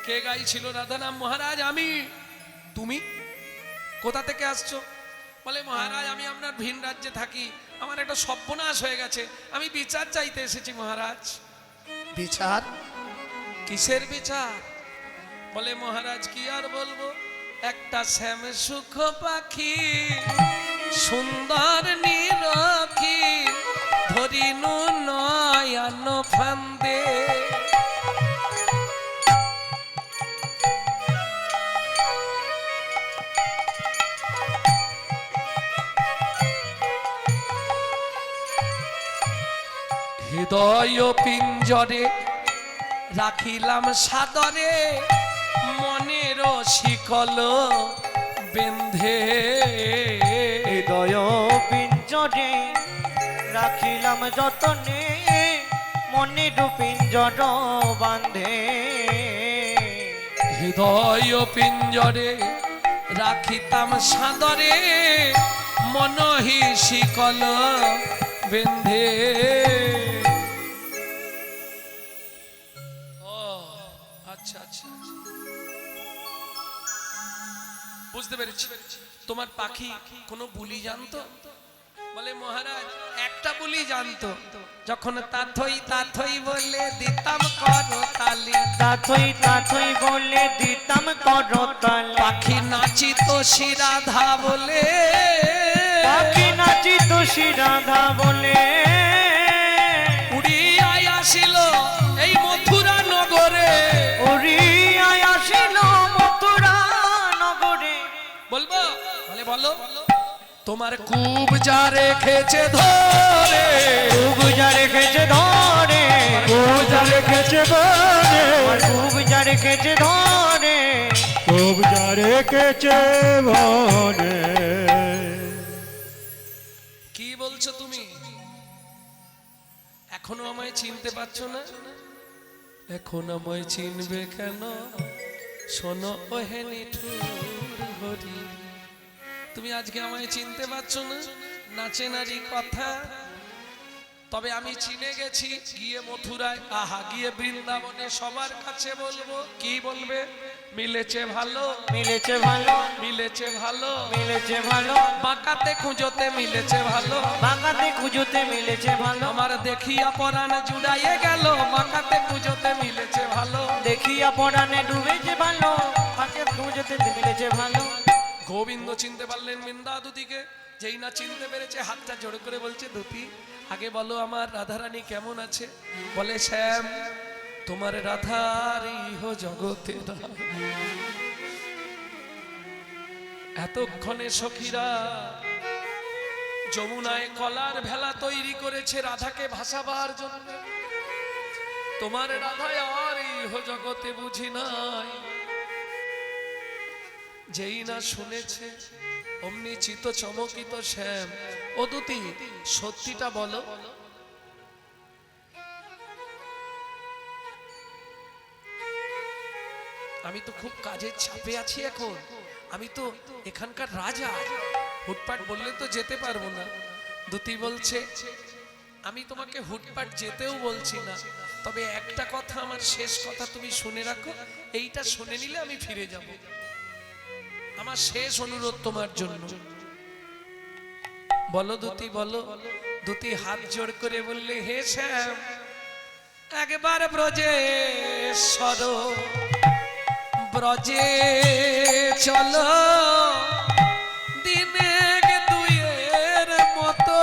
কে গাইছিল রাধা নাম? মহারাজ আমি। তুমি কোথা থেকে আসছো? বলে মহারাজ আমি আপনার ভিন রাজ্যে থাকি, আমার একটা সর্বনাশ হয়ে গেছে, আমি বিচার চাইতে এসেছি মহারাজ। বিচার? কিসের বিচার? বলে মহারাজ কি আর বলবো, একটা শ্যাম সুখ পাখি সুন্দর নিরখি ধরিনু নয়ন ফান্দে। হৃদয় পিঞ্জরে রাখিলাম সাদরে, মনের শিকল বেঁধে। হৃদয় পিঞ্জরে রাখিলাম যতনে, মনের পিঞ্জর বাঁধে। হৃদয় পিঞ্জরে রাখিতাম সাদরে, মনহি শিকল বেঁধে। ও আচ্ছা আচ্ছা, বুঝতে পেরেছি। তোমার পাখি কোনো বুলি জানতো? বলে মহারাজ একটা বুলি জানতো, যখন তাথই তাথই বলে দিতাম করতালি, তাথই তাথই বলে দিতাম করতালি। পাখি নাচিত শিরাধা বলে, পাখি নাচিত শিরাধা বলে। উড়িয়ায় আসিল এই মথুরা নগরে, উড়িয়ায় আসিল মথুরা নগরে। বলবো? বলে বলো। তোমার কুব যা রেখেছে ধরে, খুব যা রেখেছে ধরে, খুব যা রেখেছে বনে আমার খুব যা রেখেছে ধরে। খুব যা রেখেছে বনে। কি বলছো তুমি? এখনো আমায় চিনতে পারছো না? এখন আমায় চিনবে কেন? শোনো ওহে নিঠুর হরি, তুমি আজকে আমায় চিনতে পারছো না? নাচে নারী কথা, তবে আমি চিনে গেছি। গিয়ে মথুরায়, আহা গিয়ে বৃন্দাবনে সবার কাছে বলবো। কি বলবে? মিলেছে ভালো, মিলেছে ভালো, মিলেছে ভালো, মিলেছে ভালো। বাঁকাতে খুঁজোতে মিলেছে ভালো, বাঁকাতে খুঁজোতে মিলেছে ভালো। আমার দেখিয়া পরাণ জুড়াইয়ে গেল, বাঁকাতে খুঁজোতে মিলেছে ভালো। দেখিয়া পরাণে ডুবেছে ভালো, বাঁকে খুঁজোতে মিলেছে ভালো। গোবিন্দ চিনতে পারলেন বৃন্দাদুতিকে। যেই না চিনতে পেরেছে হাতটা জোড়ে করে বলছে, দুতি আগে বলো আমার রাধারানী কেমন আছে? বলে শ্যাম তোমার রাধার ইহ জগতে এতক্ষণে সখীরা যমুনায় কলার ভেলা তৈরি করেছে রাধাকে ভাসাবার জন্য। তোমার রাধায় আর ইহ জগতে বুঝি নাই। যেই না শুনেছে অমনি চিত চমকিত শ্যাম। ও দুতি সত্যিটা বলো, আমি তো খুব কাজের চাপে আছি এখন, আমি তো এখানকার রাজা, হুটপাট বললে তো যেতে পারবো না। দুতি বলছে আমি তোমাকে হুটপাট যেতেও বলছি না, তবে একটা কথা, আমার শেষ কথা তুমি শুনে রাখো, এইটা শুনে নিলে আমি ফিরে যাব। আমার শেষ অনুরোধ তোমার জন্য। বলো দুতি, বলো। দুতি হাত জোড় করে বললে, হে শ্যাম, একবার ব্রজে সর, ব্রজে চলো, দিনে দুইয়ের মতো।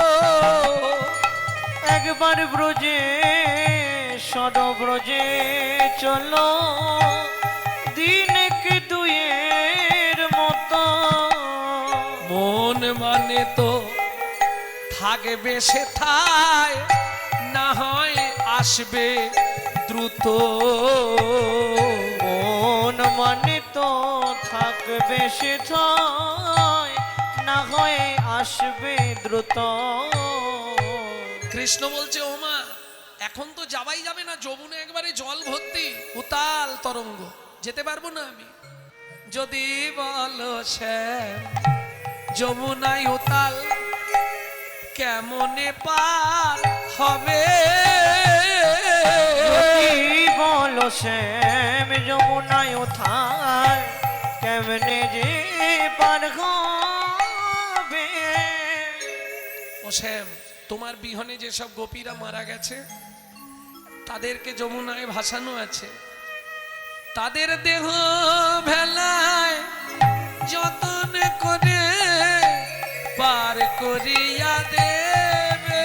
একবার ব্রজে সর, ব্রজে চলো, দিনেক দুয়ের মতো। মন মানে তো থাকবে সেথায়, না হয় আসবে দ্রুত। মন মানে তো থাকবে সেথায়, না হয় আসবে দ্রুত। কৃষ্ণ বলছে, ওমা এখন তো যাওয়াই যাবে না, যমুনা একবারে জল ভর্তি, উতাল তরঙ্গ, যেতে পারবো না আমি। যদি বলো শ্যাম, যমুনায় উতাল কেমনে পার হবে? যদি বলো শ্যাম, যমুনায় উথাল কেমনে যে পার হবে? ও শ্যাম, তোমার বিহনে যেসব গোপীরা মারা গেছে, তাদেরকে যমুনায় ভাসানো আছে, তাদের দেহ ভেলায় যতন করে পার করিয়া দেবে।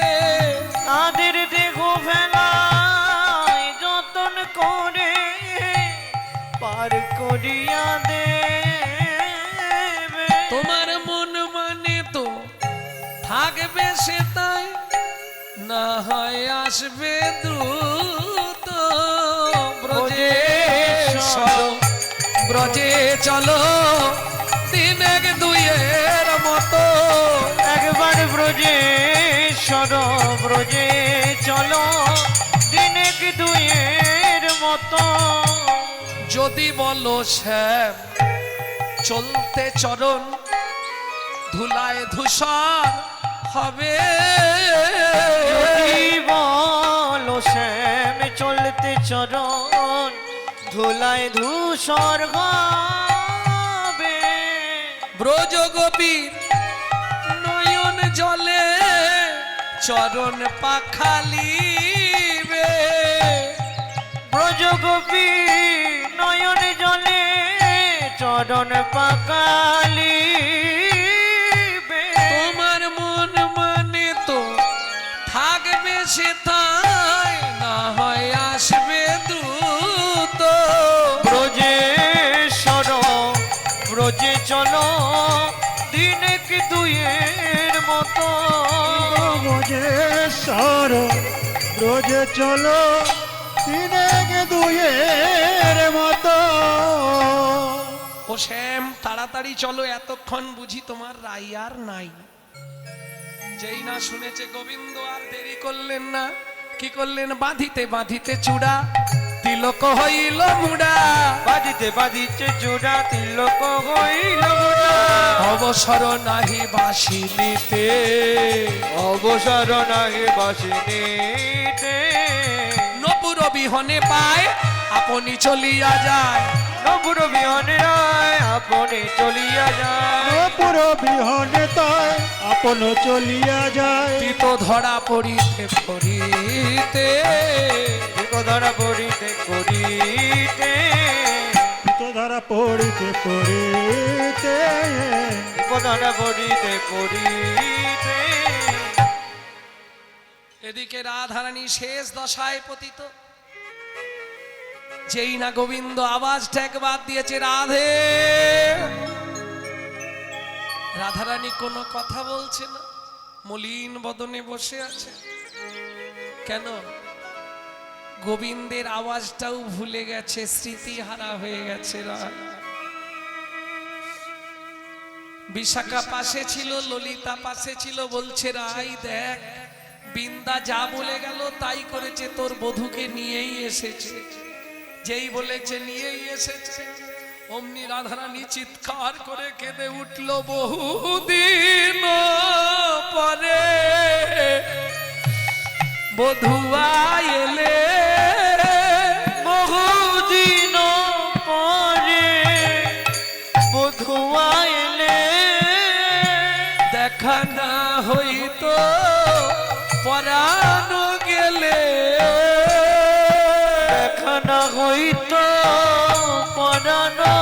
তাদের দেহ ভেলায় যতন করে পার করিয়া দেবে। তোমার মন মানে তো থাকবে সে তাই, না হয় আসবে দ্রুত। ব্রজে চলো, ব্রজে চলো, দিনেক দুইয়ের মতো। একবার ব্রজে সর, ব্রজে চলো, দিনেক দুয়ের মতো। যদি বলো শ্যাম, চলতে চরণ ধুলায় ধূসর হবে। যদি বলো শ্যাম, চলতে চরণ ধুলায় ধূসর হবে। ব্রজ গোপীর নয়ন জলে চরণ পাখালিবে। ব্রজ গোপী নয়ন জলে চরণ পাকালিবে। তোমার মন মানে তো থাকবে সেথায়, না হয় আসবে দ্রুত। ব্রজে সর, ব্রজে চলো, দিনেক দুয়ের মতো। ব্রজে সর, ব্রজে চলো, দিনেক দুইয়ের মতো। ও শ্যাম, তাড়াতাড়ি চলো, এতক্ষণ বুঝি তোমার রাই আর নাই। যেই না শুনেছে গোবিন্দ আর দেরি করলেন না, কি করলেন? বাঁধিতে বাঁধিতে চূড়া তিলক হইল মুড়া। বাজিতে বাজিতে চূড়া তিলক হইল মুড়া। অবসর নাহি বাসিনিতে, অবসর নাহি বাসিনীতে। নপুর বিহনে পায় আপনি চলিয়া যায়। নপুর বিহনে রায় আপনি চলিয়া যায়। পুর বিহনে তাই আপন চলিয়া যায়। পিত ধরা পড়িতে পড়িতে, ধরা পড়িতে করিতে, তো ধরা পড়িতে পড়িতে, ধরা পড়িতে করিতে। এদিকে রাধারানী শেষ দশায় পতিত। যেই না গোবিন্দ আওয়াজটা একবার দিয়েছে, রাধে, রাধারানী কোনো কথা বলছে না, মলিন বদনে বসে আছে। কেন? গোবিন্দের আওয়াজটাও ভুলে গেছে, স্মৃতিহারা হয়ে গেছে। বিশাখা পাশে ছিল, ললিতা পাশে ছিল, বলছে, রাই দেখ, বিন্দা যা বলে গেল তাই করেছে, তোর বধূকে নিয়েই এসেছে। যেই বলেছে নিয়েই এসেছে, অমনি রাধারানী চিৎকার করে কেঁদে উঠল, বহুদিন পরে বধুয়া এলে বহুদিন পরে বধুয়া এলে দেখা না হইতো পরাণ গেলে দেখা না হইতো পরানো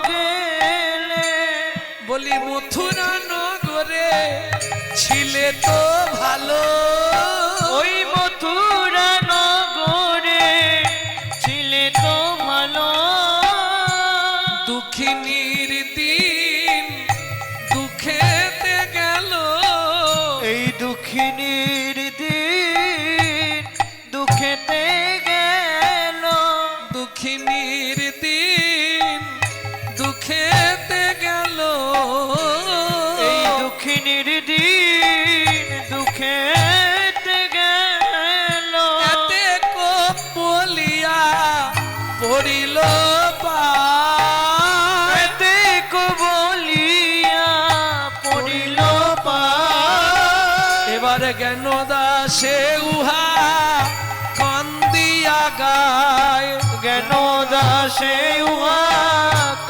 গেলে বলি মথুরা নগরে ছিলে তো ভালো ওই মথুরা নগরে ছিলে তো ভালো দুঃখিনীর দিন দুঃখেতে গেল এই দুঃখিনীর দিন দুঃখেতে গেল দুঃখিনীর দিন দুঃখেতে গেল এই দুঃখিনীর দিন দুঃখেতে গেল এতে কোপ বলিয়া পড়িল পায় এতে বলিয়া পড়িল পা এবার জ্ঞান দাসে উহা কান্দিয়া গায় জ্ঞান দাসে উহা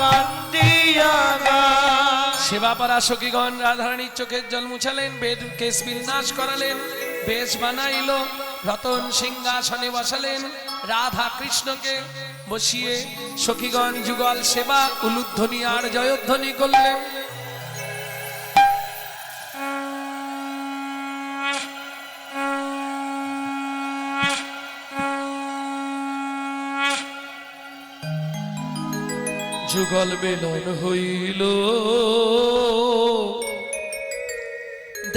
কান্দিয়া গায় সেবাপারা সখীগণ রাধারানীর চোখের জল মুছালেন, বেদ কেশ বিন্যাস করালেন, বেশ বানাইল, রতন সিংহাসনে বসালেন, রাধা কৃষ্ণকে বসিয়ে সখীগণ যুগল সেবা উলুধ্বনি আর জয়ধ্বনি করলেন। যুগল মিলন হইল,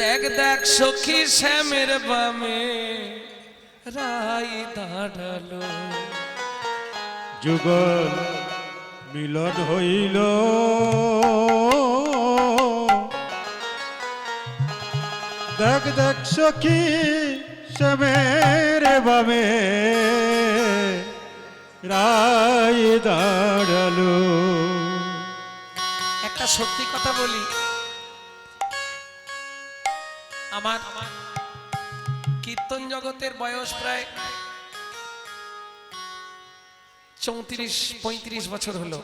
দেখ দেখ সখী শ্যামের বামে রাই দাঁড়ালো। যুগল মিলন হইল, দেখ দেখ সখী শ্যামের বামে রায় দাঁড়ালো। একটা সত্যি কথা বলি, আমার কীর্তন জগতের বয়স প্রায় 34-35 বছর হলো।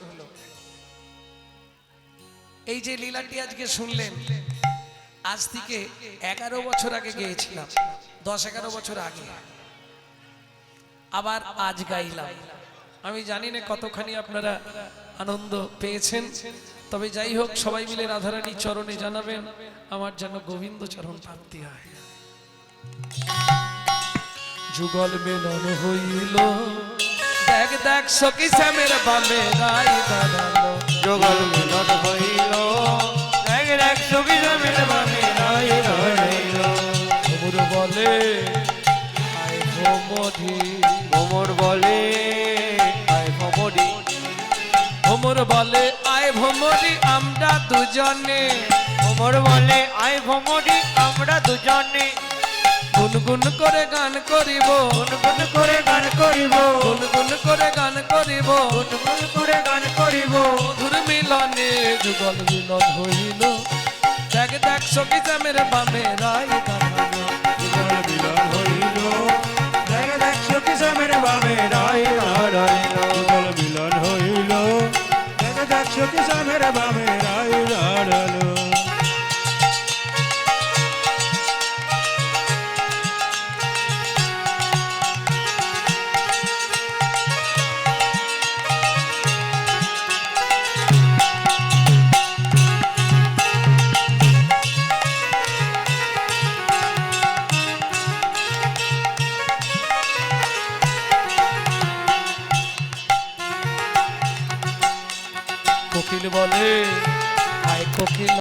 এই যে লীলাটি আজকে শুনলেন, আজ থেকে 11 বছর আগে গেয়েছিলাম, 10-11 বছর আগে, আবার আজ গাইলাম। আমি জানি না কতখানি আপনারা আনন্দ পেয়েছেন, তবে যাই হোক সবাই মিলে রাধারানীর চরণে জানাবেন আমার যেন গোবিন্দ চরণ প্রাপ্তি হয়। যুগল মিলন হইল, দেখ দেখ সখী শ্যামের বামে রাই দাঁড়ালো। যুগল মিলন হইল, দেখ দেখ সখী শ্যামের বামে রাই দাঁড়াইলো। ভ্রমর বলে আয় ভ্রমরি, ভ্রমর বলে আয় ভ্রমরি, ভ্রমর বলে আয় ভ্রমরি আমরা দুজনে, ভ্রমর বলে আয় ভ্রমরি আমরা দুজনে, গুনগুন করে গান করিব, গুনগুন করে গান করিব, গুনগুন করে গান করিব, গুনগুন করে গান করিব। মধুর মিলনে যুগল মিলন হইল, দেখ দেখ সখী শ্যামের বামে রাই দাঁড়ালো। যুগল মিলন হইল, দেখ দেখ সখী শ্যামের বামে রায় দাঁড়াইল। যুগল মিলন হইল, দেখ দেখ সখী শ্যামের বামে রায় দাঁড়ালো। কোকিল বলে আয় কোকিল